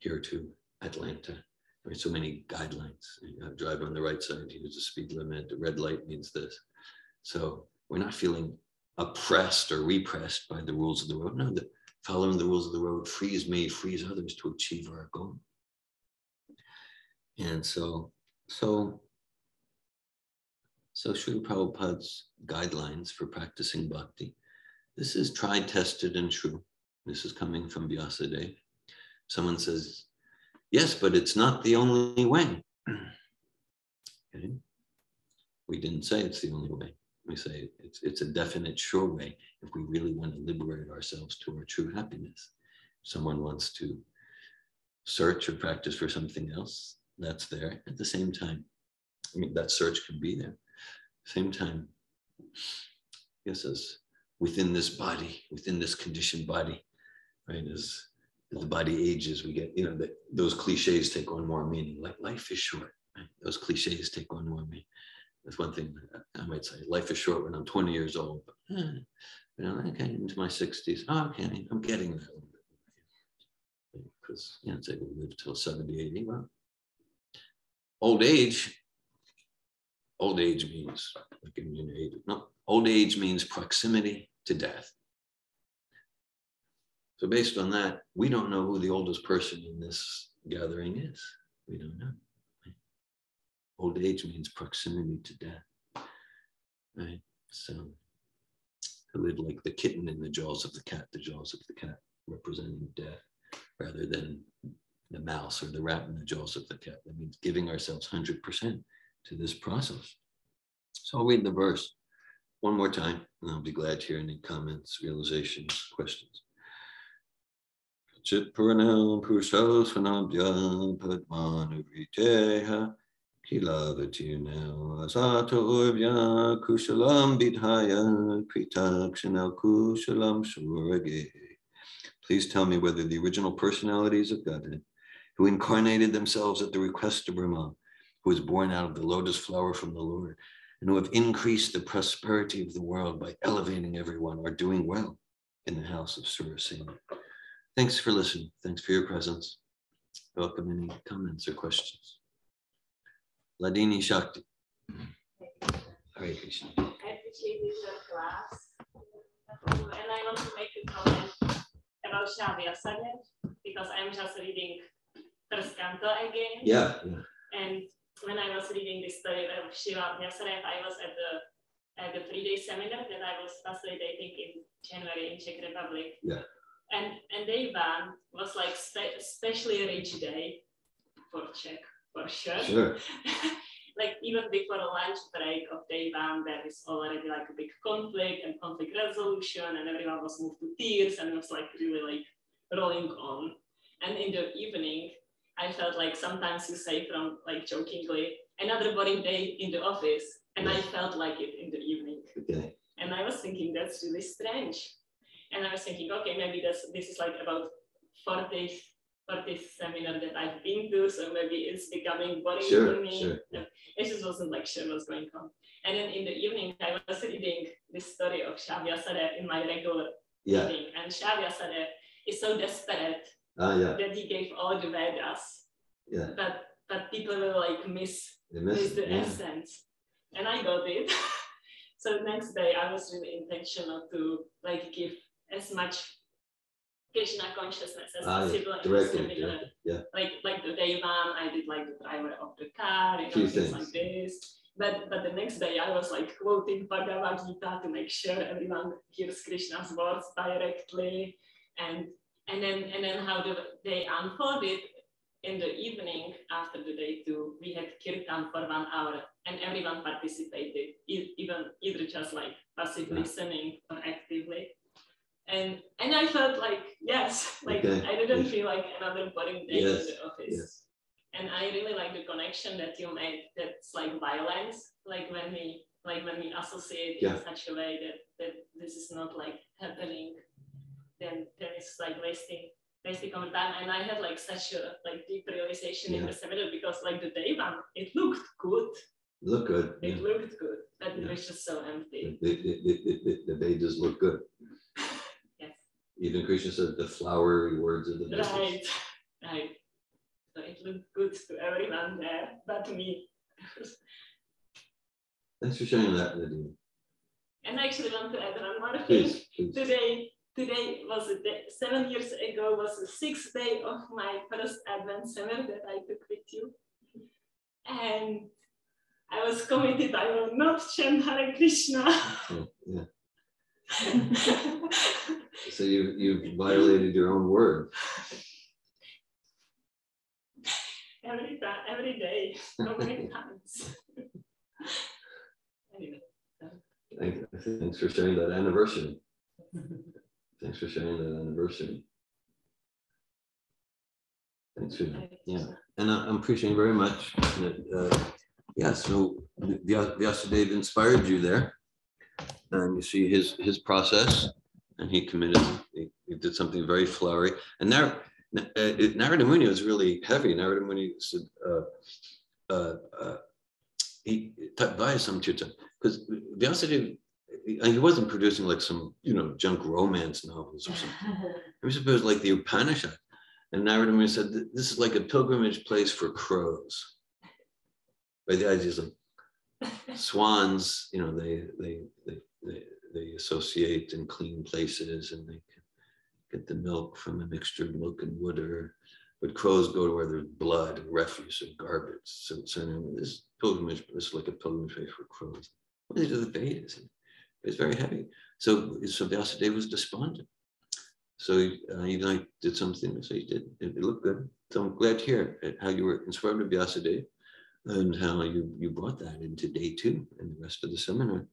here to Atlanta, there's so many guidelines. You have to drive on the right side, use the speed limit, the red light means this. So we're not feeling oppressed or repressed by the rules of the road. No, that following the rules of the road frees me, frees others to achieve our goal. And so Srila Prabhupada's guidelines for practicing bhakti, this is tried, tested, and true. This is coming from Vyasadeva. Someone says, yes, but it's not the only way. Okay. We didn't say it's the only way. We say it's a definite, sure way if we really want to liberate ourselves to our true happiness. If someone wants to search or practice for something else, that's there. At the same time, I mean, that search can be there. Same time, yes, as within this body, within this conditioned body, right? As the body ages, we get, those cliches take on more meaning. Like life is short, right? Those cliches take on more meaning. That's one thing I might say. Life is short when I'm 20 years old, but okay, into my 60s. Oh, okay, I'm getting that a little bit. Because, say we live till 70, 80. Well, old age means, like in your age, no, old age means proximity to death. So based on that, we don't know who the oldest person in this gathering is. We don't know. Right? Old age means proximity to death. Right? So to live like the kitten in the jaws of the cat representing death, rather than the mouse or the rat in the jaws of the cat. That means giving ourselves 100% to this process. So I'll read the verse one more time, and I'll be glad to hear any comments, realizations, questions. Chit Puranam Purushos Vanabhya Padmanuvriteha Kilavatinel Asata Urvya Kushalam Bidhaya Pritakshanal Kushalam Surage. Please tell me whether the original personalities of Godhead, who incarnated themselves at the request of Brahma, who was born out of the lotus flower from the Lord, and who have increased the prosperity of the world by elevating everyone, are doing well in the house of Surasena. Thanks for listening. Thanks for your presence. Welcome any comments or questions. Ladini Shakti. Hare Krishna. I appreciated your class. And I want to make a comment about Shravyasadeva, because I'm just reading first canto again. Yeah. And when I was reading the story of Shravyasadeva, I was at the 3-day seminar that I was facilitating in January in Czech Republic. Yeah. And day one was like especially rich day for Czech, for sure. Sure. Like even before a lunch break of day one, there is already like a big conflict and conflict resolution, and everyone was moved to tears, and it was like really like rolling on. And in the evening, I felt like sometimes you say from like jokingly, another boring day in the office, and I felt like it in the evening. Okay. And I was thinking that's really strange. And I was thinking, okay, maybe this is like about 40th seminar that I've been to, so maybe it's becoming boring for me. Sure. Yeah. I just wasn't like sure what's going on. And then in the evening, I was reading this story of Shravyasadeva in my regular reading. And Shravyasadeva is so desperate that he gave all the Vedas. Yeah. But people will like miss the essence. And I got it. So the next day, I was really intentional to like give as much Krishna consciousness as possible in the seminar. Yeah. Like the day one, I did like the driver of the car, things like this. But the next day, I was like quoting Bhagavad Gita to make sure everyone hears Krishna's words directly, and then how the day unfolded. In the evening after the day two, we had kirtan for 1 hour, and everyone participated, either just like passive listening or actively. And I felt like, yes, like I didn't feel like another boring day in the office. Yes. And I really like the connection that you made. That's like violence, like when we associate in such a way that this is not like happening, then it's like wasting our time. And I had like such a like deep realization in the seminar, because like the day one, it looked good. It looked good, but it was just so empty. The day does look good. Yes. Even Krishna said the flowery words of the message. Right. So it looked good to everyone there, but to me. Thanks for sharing that, Nadine. And I actually want to add one more thing. Please. Today was 7 years ago was the 6th day of my first Advent seminar that I took with you. And I was committed, I will not chant Hare Krishna. Yeah. So you violated your own word. Every day, so many times. Anyway. Thanks for sharing that anniversary. Thanks for sharing that anniversary. Thanks for that. Yeah, and I'm appreciating very much that. So Vyasadeva inspired you there, and you see his process, and he committed. He did something very flowery, and now. Narada Muni was really heavy. Narada Muni said, he advised some Tirtha, because Vyasadeva, he wasn't producing like some, junk romance novels or something. He was supposed like the Upanishad. And Narada Muni said, this is like a pilgrimage place for crows. Right? The idea is like swans, they associate in clean places, and they get the milk from a mixture of milk and water, but crows go to where there's blood, refuse, and garbage. So this pilgrimage, this is like a pilgrimage place for crows. What did they do the Vedas? It's very heavy. So Vyasadeva was despondent. So he did something. So he did. It looked good. So I'm glad to hear how you were inspired by Vyasadeva, and how you brought that into day 2 and the rest of the seminar,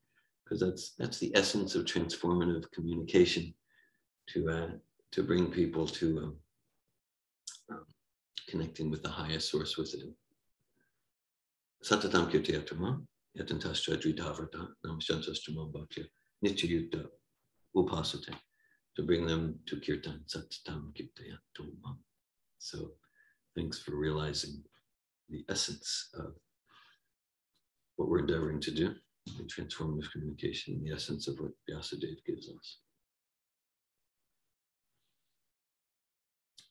because that's the essence of transformative communication. To bring people to connecting with the highest source within. Satatam kirtiyatama, yatantascha dvidavrata, namashantastamam bhaktya, nityayutta upasate, to bring them to kirtan, satatam kirtayatamam. So thanks for realizing the essence of what we're endeavoring to do in transformative communication, the essence of what Vyasadeva gives us.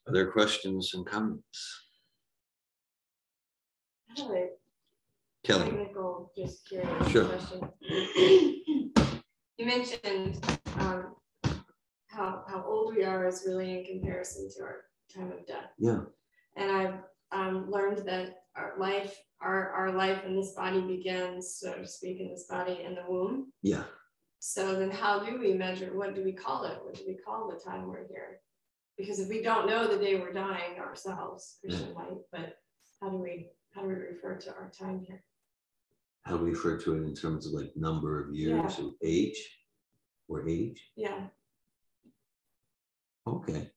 Other questions and comments? Kelly. Technical, just curious question. You mentioned how old we are is really in comparison to our time of death. Yeah. And I've learned that our life in this body begins, so to speak, in this body in the womb. Yeah. So then how do we measure? What do we call it? What do we call the time we're here? Because if we don't know the day we're dying ourselves, Krishna might, but how do we refer to our time here? How do we refer to it in terms of like number of years or age? Yeah. Okay.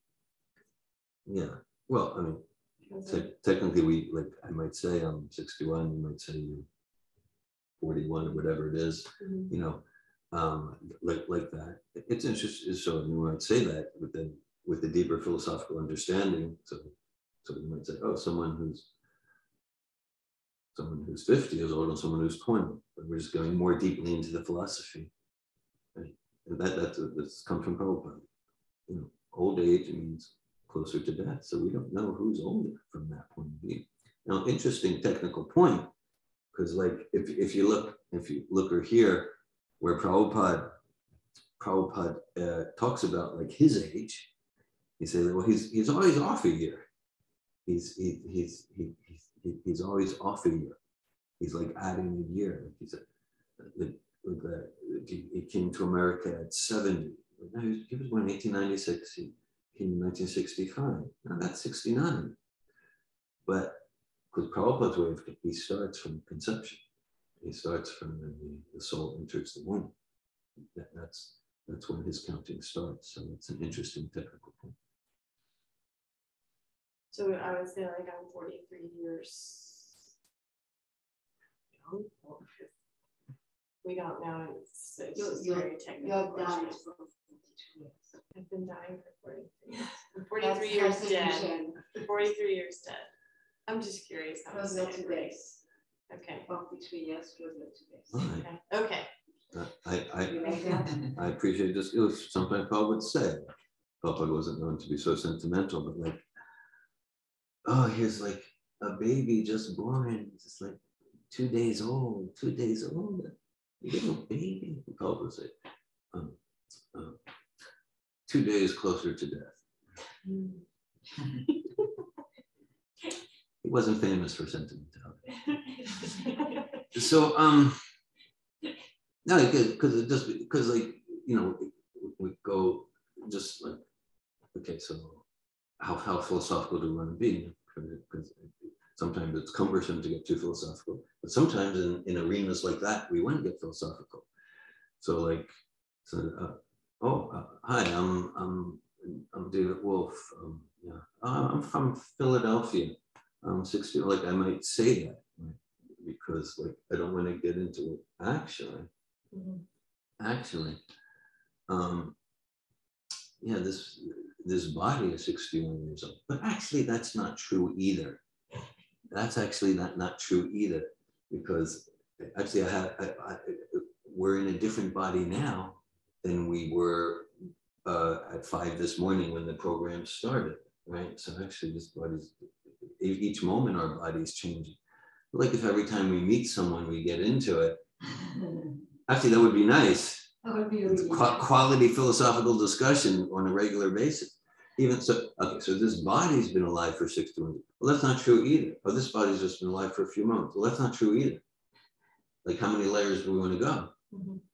Yeah. Well, I mean, technically I might say I'm 61, you might say you're 41 or whatever it is, like that. It's interesting. So you might say that, but then with the deeper philosophical understanding, so you might say, someone who's 50 years old and someone who's 20. But we're just going more deeply into the philosophy. Right? And that's come from Prabhupada. Old age means closer to death. So we don't know who's older from that point of view. Now, interesting technical point, because like if you look or hear where Prabhupada talks about like his age, he says, well, he's always off a year. He's always off a year. He's like adding a year. Like he said, he came to America at 70. He was born in 1896. He came in 1965. Now that's 69. But because Prabhupada's way of thinking, he starts from conception. He starts from the soul enters the womb. That's that's when his counting starts. So it's an interesting technical point. So I would say like I'm 43 years young. We don't know. It's just very technical. I've been dying for 43 years. I'm 43 years dead. 43 years dead. I'm just curious. How to say it. 2 days. Okay. 43 years, 2 days. Okay. I appreciate this. It was sometimes Paul would say, Paul wasn't known to be so sentimental, but like, oh, here's like a baby just born, just like 2 days old, 2 days old. You get a baby. Paul would say, 2 days closer to death. He wasn't famous for sentimentality. So, no, because like, you know, we go just like, okay, so how philosophical do we want to be? Because sometimes it's cumbersome to get too philosophical, but sometimes in arenas like that, we want to get philosophical. So like, hi, I'm David Wolf. Yeah, I'm from Philadelphia. I'm 60. Like I might say that, right? Because like I don't want to get into it. Actually, yeah, this body is 61 years old, but actually that's not true either. That's actually not true either, because actually we're in a different body now than we were at 5 this morning when the program started, right? So actually this body's, each moment our body's changing. Like if every time we meet someone, we get into it, actually that would be nice. That would be really quality philosophical discussion on a regular basis. Even so, okay, so this body's been alive for 61 years. Well, that's not true either. Oh, this body's just been alive for a few moments. Well, that's not true either. Like how many layers do we want to go,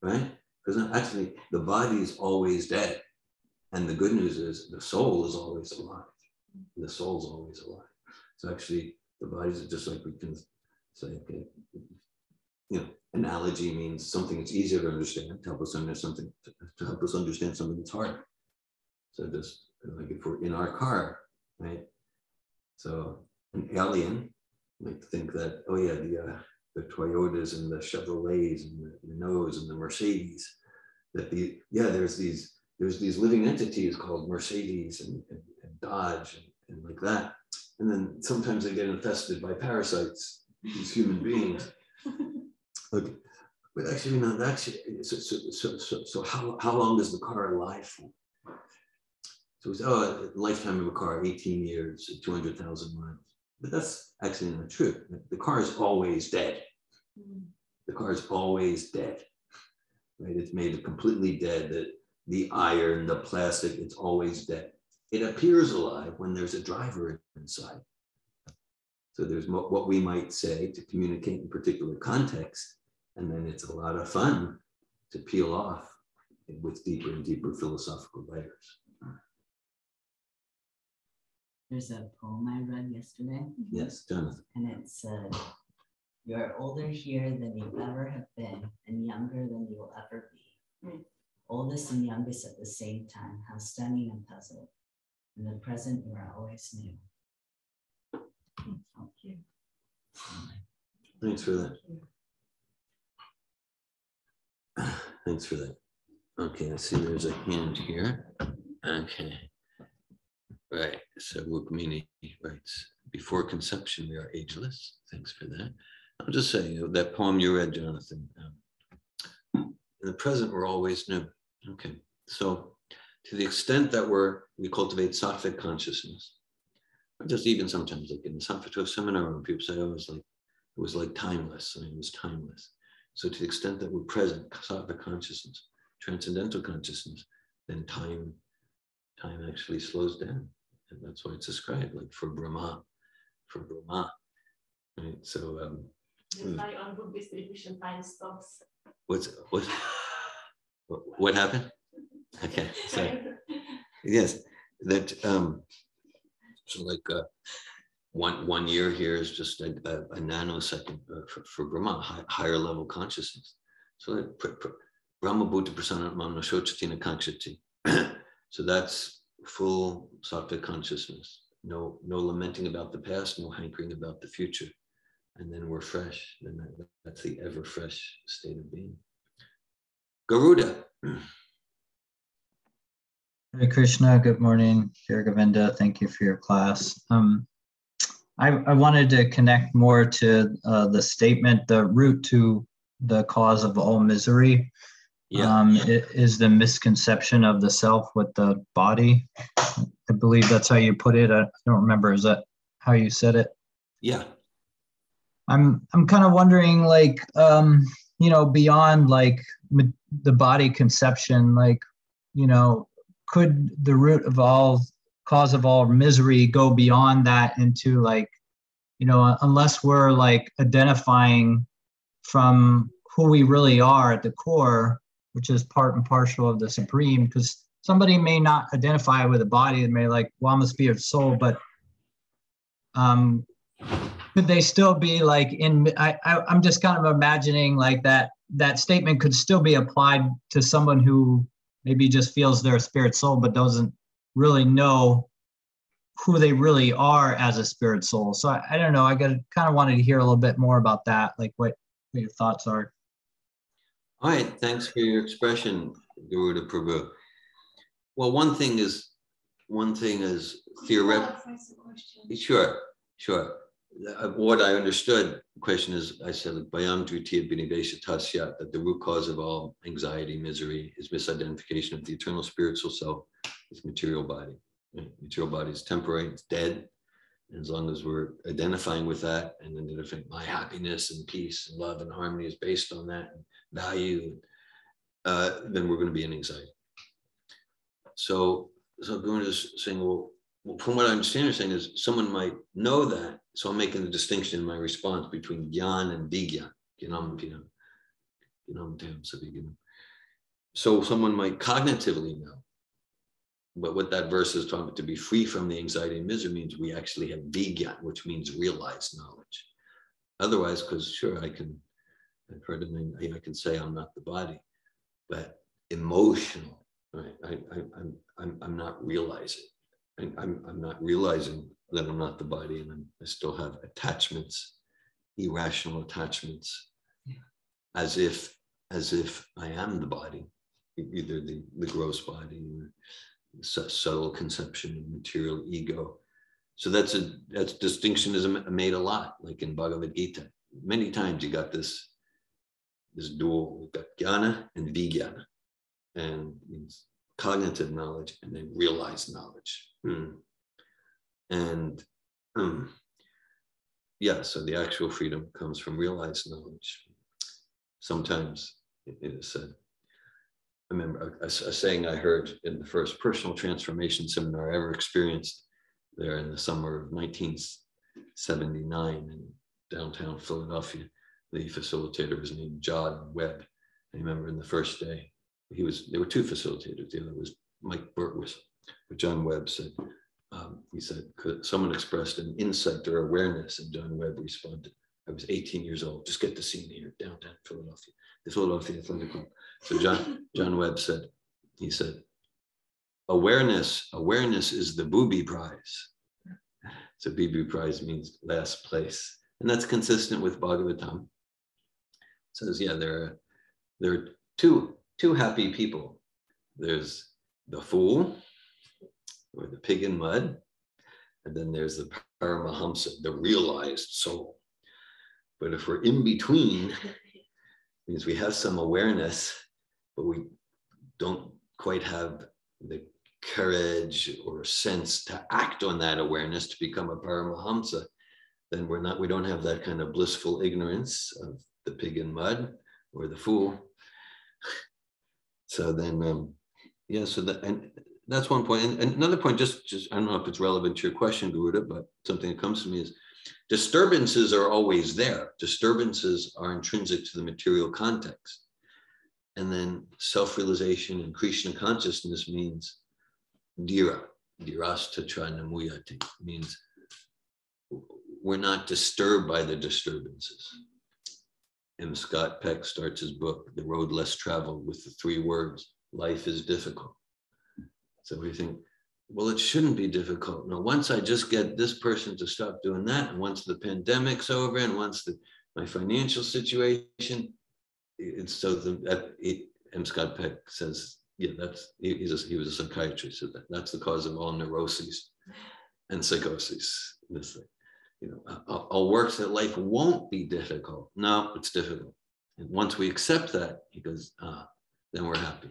right? Because actually the body's always dead. And the good news is the soul is always alive. The soul's always alive. So actually the body's just like we can say, okay, you know, analogy means something that's easier to understand, to help us understand something, to help us understand something that's hard. So just like if we're in our car, right? So an alien might think that, oh yeah, the Toyotas and the Chevrolets and the Renaults and the Mercedes, that there's these living entities called Mercedes and Dodge and like that. And then sometimes they get infested by parasites, these human beings. Okay. But actually, no, so how long is the car alive for? So we say, oh, lifetime of a car, 18 years, 200,000 miles. But that's actually not true. The car is always dead. The car is always dead, right? It's made completely dead. The iron, the plastic, it's always dead. It appears alive when there's a driver inside. So there's what we might say to communicate in particular context. And then it's a lot of fun to peel off with deeper and deeper philosophical layers. There's a poem I read yesterday. Yes, Jonathan. And it said, "You're older here than you ever have been and younger than you will ever be. Oldest and youngest at the same time. How stunning and puzzled. In the present, you are always new." Thank you. Thanks for that. Thanks for that. Okay, I see there's a hand here. Okay. Right, so Rukmini writes, "Before conception, we are ageless." Thanks for that. I'll just say, that poem you read, Jonathan, in the present, we're always new. Okay, so to the extent that we cultivate sattvic consciousness, or just even sometimes like in the Sattva seminar, when people say, oh, it was like timeless. I mean, it was timeless. So to the extent that we're present, sattvic consciousness, transcendental consciousness, then time actually slows down. And that's why it's described like for Brahma. Right? So it's like on book distribution, time stops. What happened? Okay, so yes, that so like one year here is just a nanosecond for Brahma, higher level consciousness. So Brahma Bhuta Prasanatmam Nashochatina Kankshati. So that's full sattvic consciousness. No lamenting about the past, no hankering about the future. And then we're fresh. Then that's the ever fresh state of being. Garuda. Hare Krishna, good morning. Dhira Govinda, thank you for your class. I wanted to connect more to the statement, the root to the cause of all misery. It is the misconception of the self with the body. I believe that's how you put it. I don't remember. Is that how you said it? Yeah. I'm kind of wondering, like, beyond like the body conception, like, could the root of all cause of all misery go beyond that into like, unless we're like identifying from who we really are at the core, which is part and parcel of the Supreme, because somebody may not identify with a body, they may like, well, I'm a spirit soul, but could they still be like I'm just kind of imagining like that statement could still be applied to someone who maybe just feels they're a spirit soul, but doesn't really know who they really are as a spirit soul. So I don't know, I kind of wanted to hear a little bit more about that, like what your thoughts are. All right, thanks for your expression, Garuda Prabhu. Well, one thing is theoretical. Sure. What I understood, the question is, I said, Bayam Dritiya Binivesha Tasya, that the root cause of all anxiety, misery is misidentification of the eternal spiritual self with material body. Material body is temporary, it's dead. And as long as we're identifying with that and identifying my happiness and peace and love and harmony is based on that and value, then we're going to be in anxiety. So Garuda is saying, well, from what I understand, you're saying is someone might know that. So I'm making the distinction in my response between Gyan and Vigyan. So someone might cognitively know. But what that verse is talking about, to be free from the anxiety and misery, means we actually have Vigyan, which means realized knowledge. Otherwise, because sure, I've heard I can say I'm not the body, but emotional, right? I'm not realizing. I'm not realizing that I'm not the body, and I still have attachments, irrational attachments, as if I am the body, either the gross body or subtle conception of material ego. So that's distinction is made a lot, like in Bhagavad Gita. Many times you got this dual, we've got jnana and vijnana, and means cognitive knowledge and then realized knowledge. And so the actual freedom comes from realized knowledge. Sometimes it is said, I remember a saying I heard in the first personal transformation seminar I ever experienced there in the summer of 1979 in downtown Philadelphia. The facilitator was named John Webb. I remember in the first day, there were two facilitators. The other was Mike Burtwis. But John Webb said, he said, someone expressed an insight or awareness, and John Webb responded, I was 18 years old, just get the scene here, downtown Philadelphia, the Philadelphia Athletic Club. So John Webb said, he said, awareness is the booby prize. So booby prize means last place. And that's consistent with Bhagavatam. It says, there are two happy people. There's the fool, or the pig in mud, and then there's the Paramahamsa, the realized soul. But if we're in between, it means we have some awareness, but we don't quite have the courage or sense to act on that awareness to become a Paramahamsa. Then we don't have that kind of blissful ignorance of the pig in mud or the fool. So then, and that's one point. And another point, just I don't know if it's relevant to your question, Garuda, but something that comes to me is disturbances are always there. Disturbances are intrinsic to the material context. And then self-realization and Krishna consciousness means dhira, dhirasta tranamuyati, means we're not disturbed by the disturbances. M. Scott Peck starts his book, The Road Less Traveled, with the 3 words, life is difficult. So we think, well, it shouldn't be difficult. No, once I just get this person to stop doing that, and once the pandemic's over, and once my financial situation, it's so M. Scott Peck says, yeah, he was a psychiatrist, so that's the cause of all neuroses and psychoses. This thing, I'll work so that life won't be difficult. No, it's difficult. And once we accept that, he goes, then we're happy.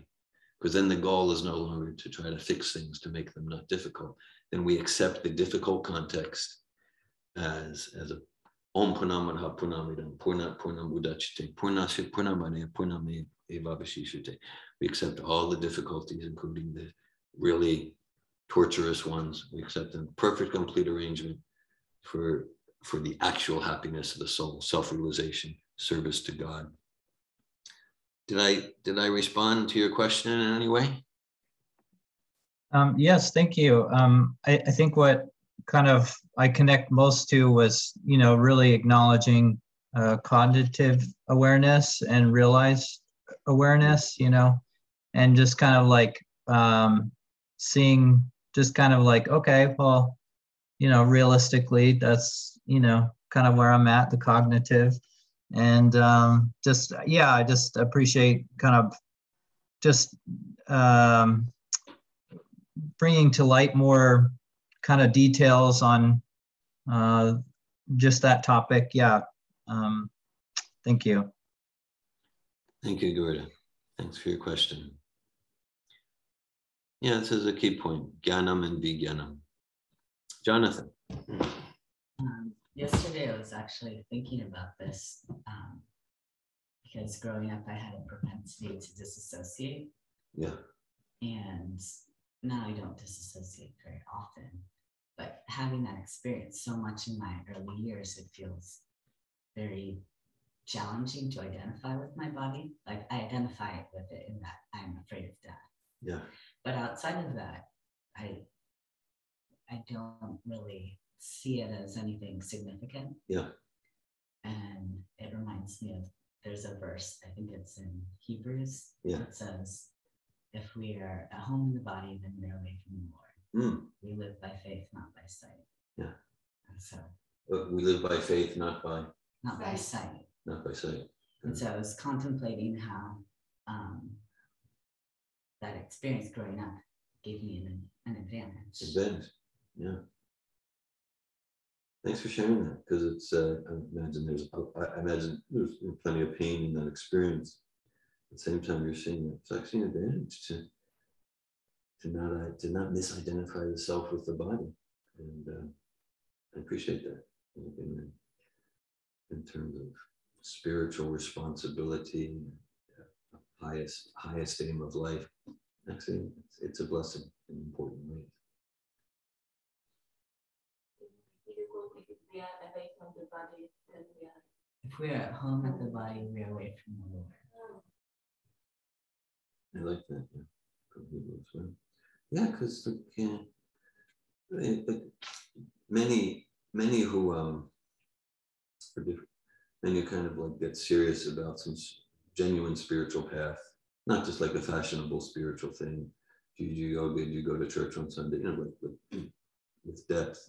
Because then the goal is no longer to try to fix things to make them not difficult. Then we accept the difficult context as a Om Purnamada Purnamidam Purnat Purnam Udachite Purnasya Purnamane Purname Evabashishite. We accept all the difficulties, including the really torturous ones. We accept them. Perfect, complete arrangement for the actual happiness of the soul, self-realization, service to God. Did I respond to your question in any way? Yes, thank you. I think what kind of I connect most to was, really acknowledging cognitive awareness and realized awareness, and just kind of like seeing, just kind of like, okay, well, realistically, that's, kind of where I'm at, the cognitive. And I just appreciate kind of just bringing to light more kind of details on just that topic. Yeah. Thank you. Thank you, Garuda. Thanks for your question. Yeah, this is a key point, Jnanam and Vijnanam. Jonathan. Yesterday, I was actually thinking about this because growing up, I had a propensity to disassociate. Yeah. And now I don't disassociate very often. But having that experience so much in my early years, it feels very challenging to identify with my body. Like I identify with it in that I'm afraid of death. Yeah. But outside of that, I don't really see it as anything significant. Yeah. And it reminds me of, there's a verse, I think it's in Hebrews, that says, if we are at home in the body, then we're away from the Lord. We live by faith, not by sight. Yeah. And so. But we live by faith, not by sight. Not by sight. And so I was contemplating how that experience growing up gave me an advantage. Advantage, yeah. Thanks for sharing that, because it's. I imagine there's plenty of pain in that experience. At the same time, you're seeing that it's actually an advantage to not misidentify the self with the body, and I appreciate that in terms of spiritual responsibility, highest aim of life. Actually, it's a blessing in important ways. We are away from the body, then we are. If we are at home at the body, we are away from the Lord. I like that. Yeah, yeah, because many who many kind of like get serious about some genuine spiritual path, not just like a fashionable spiritual thing. Do you go to church on Sunday? With depth.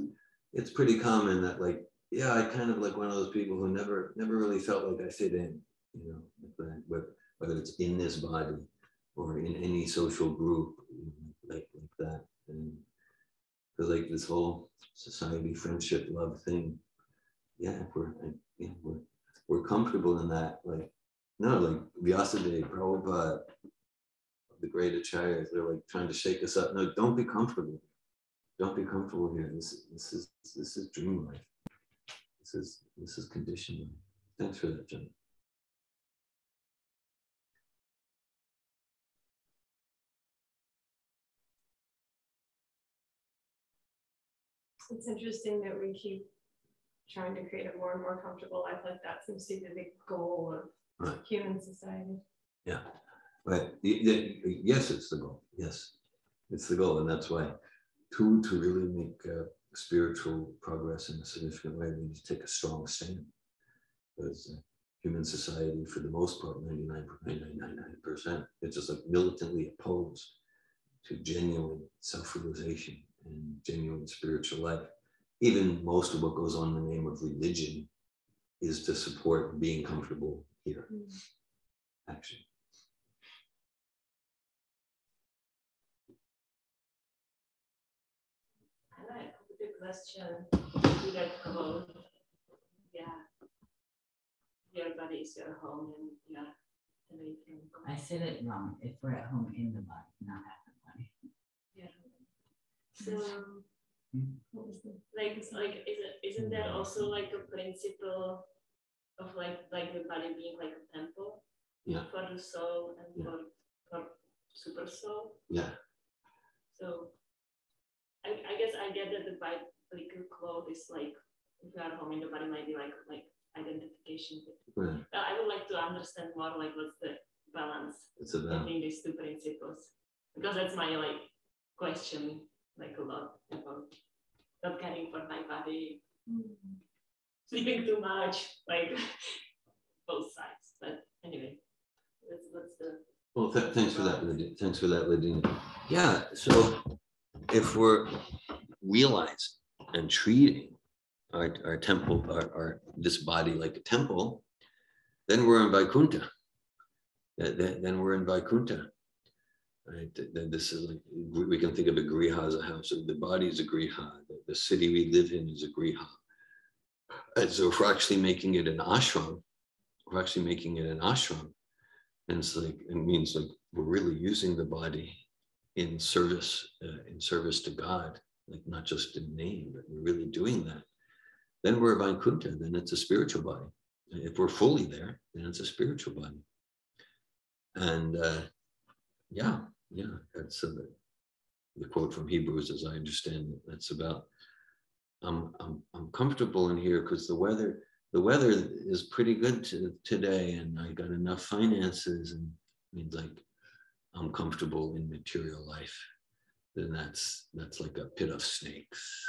It's pretty common that I kind of like one of those people who never really felt like I fit in, whether it's in this body or in any social group like that. And because like this whole society, friendship, love thing, we're comfortable in that. Like Vyasadeva, Prabhupada, the great acharyas, they're like trying to shake us up. No, don't be comfortable. Don't be comfortable here. This is dream life. This is conditioned. Thanks for that, John. It's interesting that we keep trying to create a more and more comfortable life. Like that seems to be the goal of human society. Yeah, right. Yes, it's the goal. Yes, it's the goal, and that's why to really make spiritual progress in a significant way, we need to take a strong stand. Because human society, for the most part, 99.999%, it's just like militantly opposed to genuine self-realization and genuine spiritual life. Even most of what goes on in the name of religion is to support being comfortable here. Action. I like the question to that quote. Yeah. Your body is your home and yeah. I said it wrong. If we're at home in the body, not at the body. Yeah. So isn't there also like a principle of like the body being like a temple for the soul and for super soul? Yeah. So I guess I get that the biblical quote is like, if you are home in the body, might be like identification. Right. I would like to understand more like what's the balance between these two principles, because that's my like question like a lot about not caring for my body, sleeping too much, like both sides. But anyway, what's the well, thanks for that, Lydia. Thanks for that, Lydia. Yeah. So if we're realizing and treating our temple, our this body like a temple, then we're in Vaikuntha. Then we're in Vaikuntha. Right? This is like, we can think of a griha as a house. So the body is a griha. The city we live in is a griha. And so if we're actually making it an ashram, and it's like, it means like we're really using the body in service to God, like not just in name, but we're really doing that. Then we're Vaikuntha, then it's a spiritual body. If we're fully there, then it's a spiritual body. And that's the quote from Hebrews, as I understand it. That's about, I'm comfortable in here because the weather is pretty good today, and I got enough finances, and it means like I'm comfortable in material life. Then that's like a pit of snakes.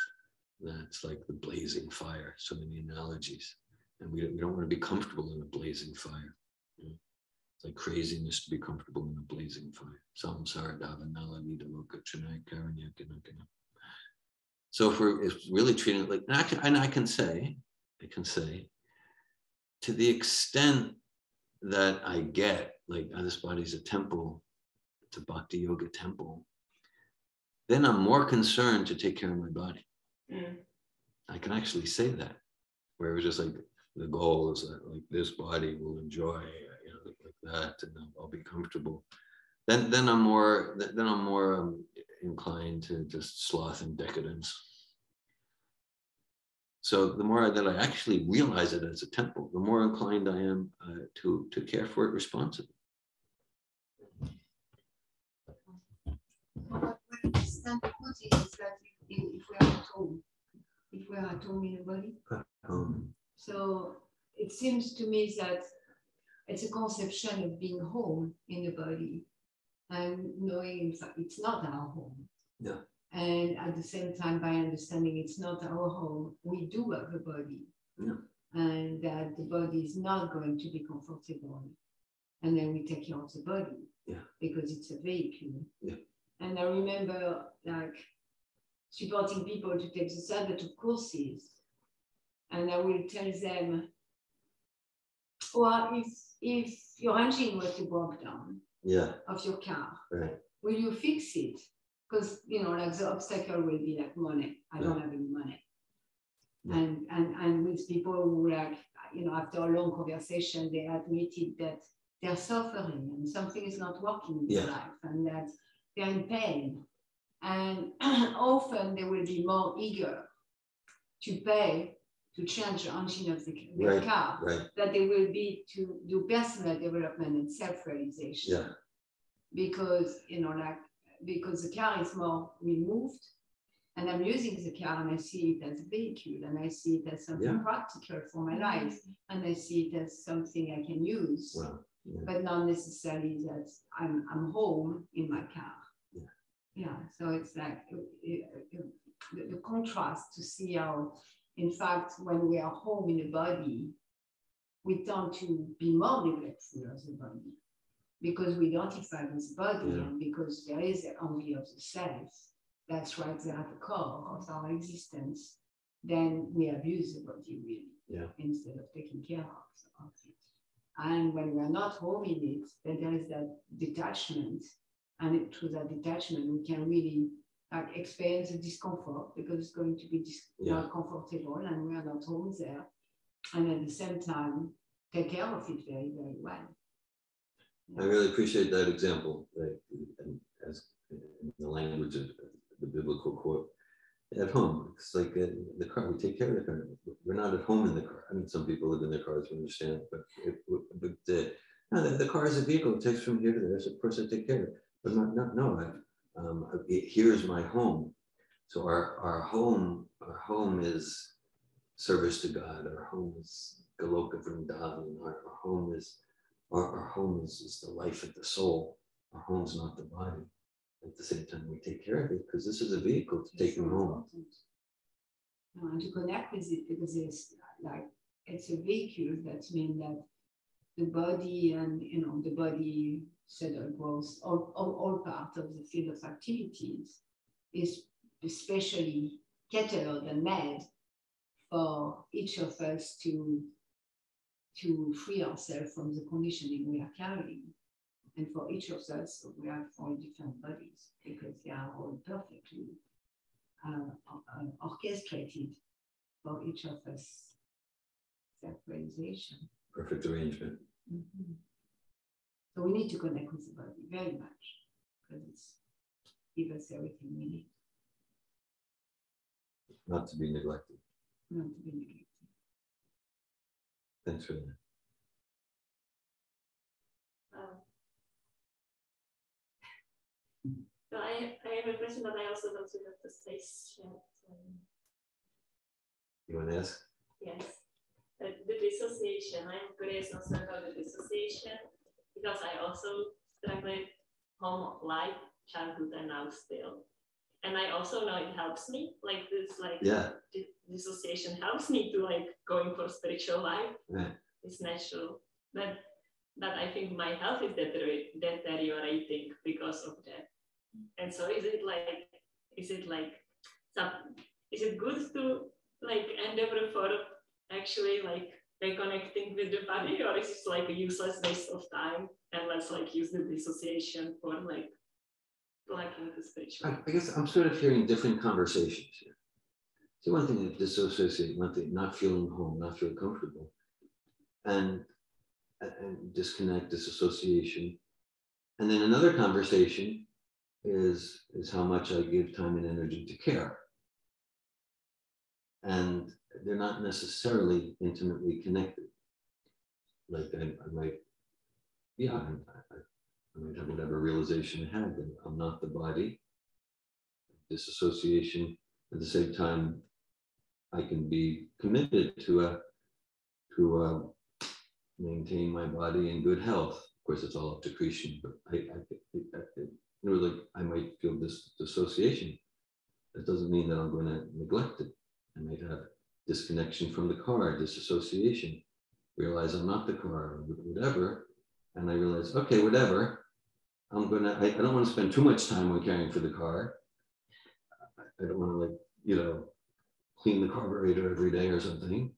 That's like the blazing fire. So many analogies, and we don't want to be comfortable in a blazing fire. It's like craziness to be comfortable in a blazing fire. So if we're really treating it like, and I can say, to the extent that I get, like, this body's a temple, it's a bhakti yoga temple, then I'm more concerned to take care of my body. I can actually say that, where it was just like, the goal is that like this body will enjoy, like that, and I'll be comfortable. Then I'm more inclined to just sloth and decadence. So the more that I actually realize it as a temple, the more inclined I am to care for it responsibly. What I understand the point is that if we are at home, in the body, so it seems to me that it's a conception of being home in the body and knowing in fact it's not our home. Yeah. And at the same time, by understanding it's not our home, we do have a body. Yeah. And that the body is not going to be comfortable. And then we take care of the body. Yeah. Because it's a vehicle. Yeah. And I remember like supporting people to take the Sabbath courses. And I will tell them, well, if your engine was to break down of your car, right, will you fix it? Because, like the obstacle will be like money. I don't have any money. Yeah. And with people who like, after a long conversation, they admitted that they're suffering and something is not working in their life and that they're in pain. And often they will be more eager to pay to change the engine of their car that they will be to do personal development and self-realization. Yeah. Because, because the car is more removed and I'm using the car and I see it as a vehicle and I see it as something practical for my life and I see it as something I can use, but not necessarily that I'm home in my car. Yeah, so it's like the contrast to see how, in fact, when we are home in the body, we tend to be more neglectful of the body because we identify with the body and because there is the envy of the self that's right there at the core of our existence, then we abuse the body really instead of taking care of it. And when we are not home in it, then there is that detachment. And through that detachment, we can really experience the discomfort because it's going to be not comfortable and we are not home there. And at the same time, take care of it very, very well. I really appreciate that example, as in the language of the biblical quote. At home, it's like the car, we take care of the car. We're not at home in the car. I mean, some people live in their cars, we understand, but the car is a vehicle. It takes from here to there. So of course I take care of it. But here's my home. So our home is service to God. Our home is Goloka Vrindavan. Our home is the life of the soul. Our home's not the body. At the same time, we take care of it because this is a vehicle to take them home. And to connect with it because it's a vehicle that means that the body and the body cell growth, all part of the field of activities is especially catered and made for each of us to free ourselves from the conditioning we are carrying. And for each of us, we have 4 different bodies because they are all perfectly orchestrated for each of us self-realization. Perfect arrangement. Mm-hmm. So we need to connect with the body very much because it's gives us everything we need. Not to be neglected. Not to be neglected. Thanks for that. So I have a question, but I also don't have the space yet. You want to ask? Yes. The dissociation. I'm curious also about the dissociation because I also struggled home life, childhood, and now still. And I also know it helps me. Like this, dissociation helps me to going for spiritual life. Yeah. It's natural. But I think my health is deteriorating because of that. And so is it good to endeavor for actually reconnecting with the body, or is it a useless waste of time and let's use the dissociation for plugging the spiritual? I guess I'm sort of hearing different conversations here. See, one thing is dissociate, one thing not feeling home, not feeling comfortable, and disconnect, disassociation, and then another conversation is how much I give time and energy to care. And they're not necessarily intimately connected. I might have whatever realization I had that I'm not the body. Disassociation, at the same time, I can be committed to maintain my body in good health. Of course, it's all up to Krishna, but I might feel this dissociation. That doesn't mean that I'm going to neglect it. I might have disconnection from the car, disassociation, realize I'm not the car, whatever. And I realize, okay, whatever. I don't want to spend too much time on caring for the car. I don't want to clean the carburetor every day or something.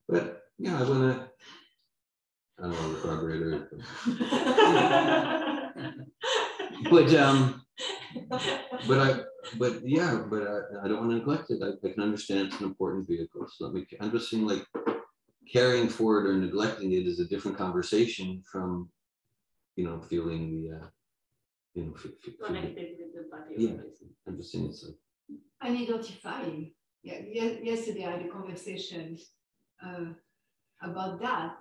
But yeah, I don't know the carburetor. But I don't want to neglect it. I can understand it's an important vehicle. So I'm just saying caring for it or neglecting it is a different conversation from, feeling the, connected with the body. Yeah, I'm just saying it's and identifying. Yeah, yesterday I had a conversation about that,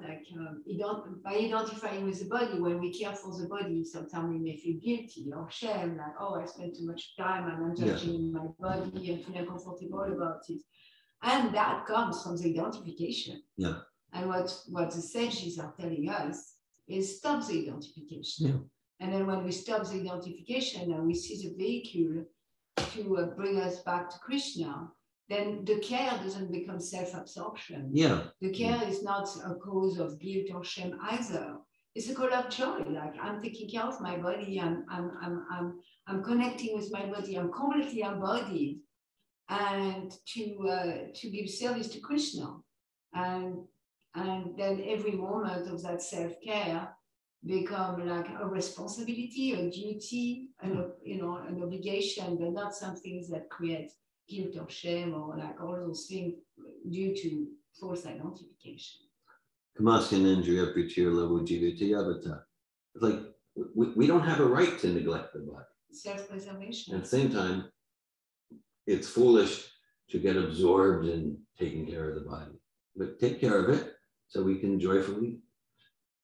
by identifying with the body. When we care for the body, sometimes we may feel guilty or shame, I spent too much time and I'm judging my body and feeling uncomfortable about it. And that comes from the identification. Yeah. And what the sages are telling us is stop the identification. Yeah. And then when we stop the identification and we see the vehicle to bring us back to Krishna, then the care doesn't become self-absorption. Yeah. The care is not a cause of guilt or shame either. It's a call of joy. Like I'm taking care of my body. I'm connecting with my body. I'm completely embodied, and to give service to Krishna, and then every moment of that self-care become like a responsibility, a duty, an obligation, but not some things that create guilt or shame or like all those things due to false identification. Kamasyanendriya Prichir Lavu Jiviti Avata. It's like we don't have a right to neglect the body. Self-preservation. At the same time, it's foolish to get absorbed in taking care of the body. But take care of it so we can joyfully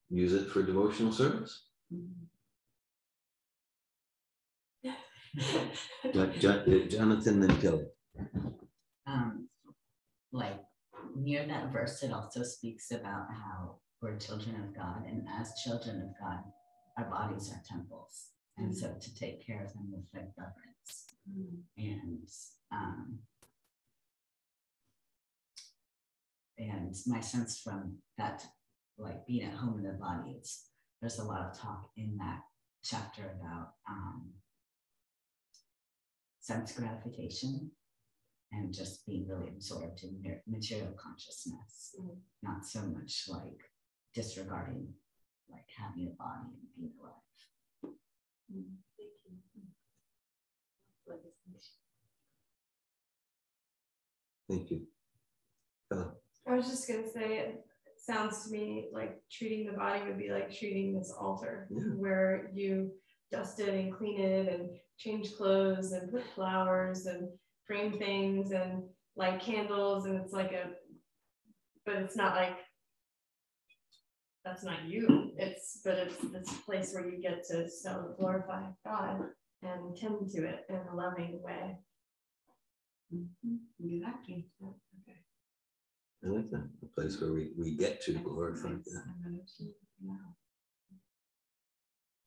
use it for devotional service. Jonathan and Kelly. Like near that verse, it also speaks about how we're children of God, and as children of God, our bodies are temples, and so to take care of them with like reverence. And my sense from that, like being at home in the body, there's a lot of talk in that chapter about sense gratification and just being really absorbed in material consciousness, not so much like disregarding like having a body and being alive. Thank you. I was just gonna say, it sounds to me like treating the body would be like treating this altar, where you dust it and clean it and change clothes and put flowers and frame things and light candles, and it's like but it's not like, that's not you. But it's this place where you get to so glorify God and tend to it in a loving way. Exactly. Okay. I like that. A place where we get to glorify God.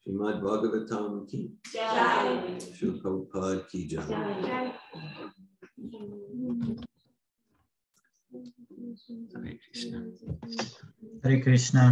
Srimad Bhagavatam ki jai. Srila Prabhupada ki jai. Hare Krishna. Hare Krishna.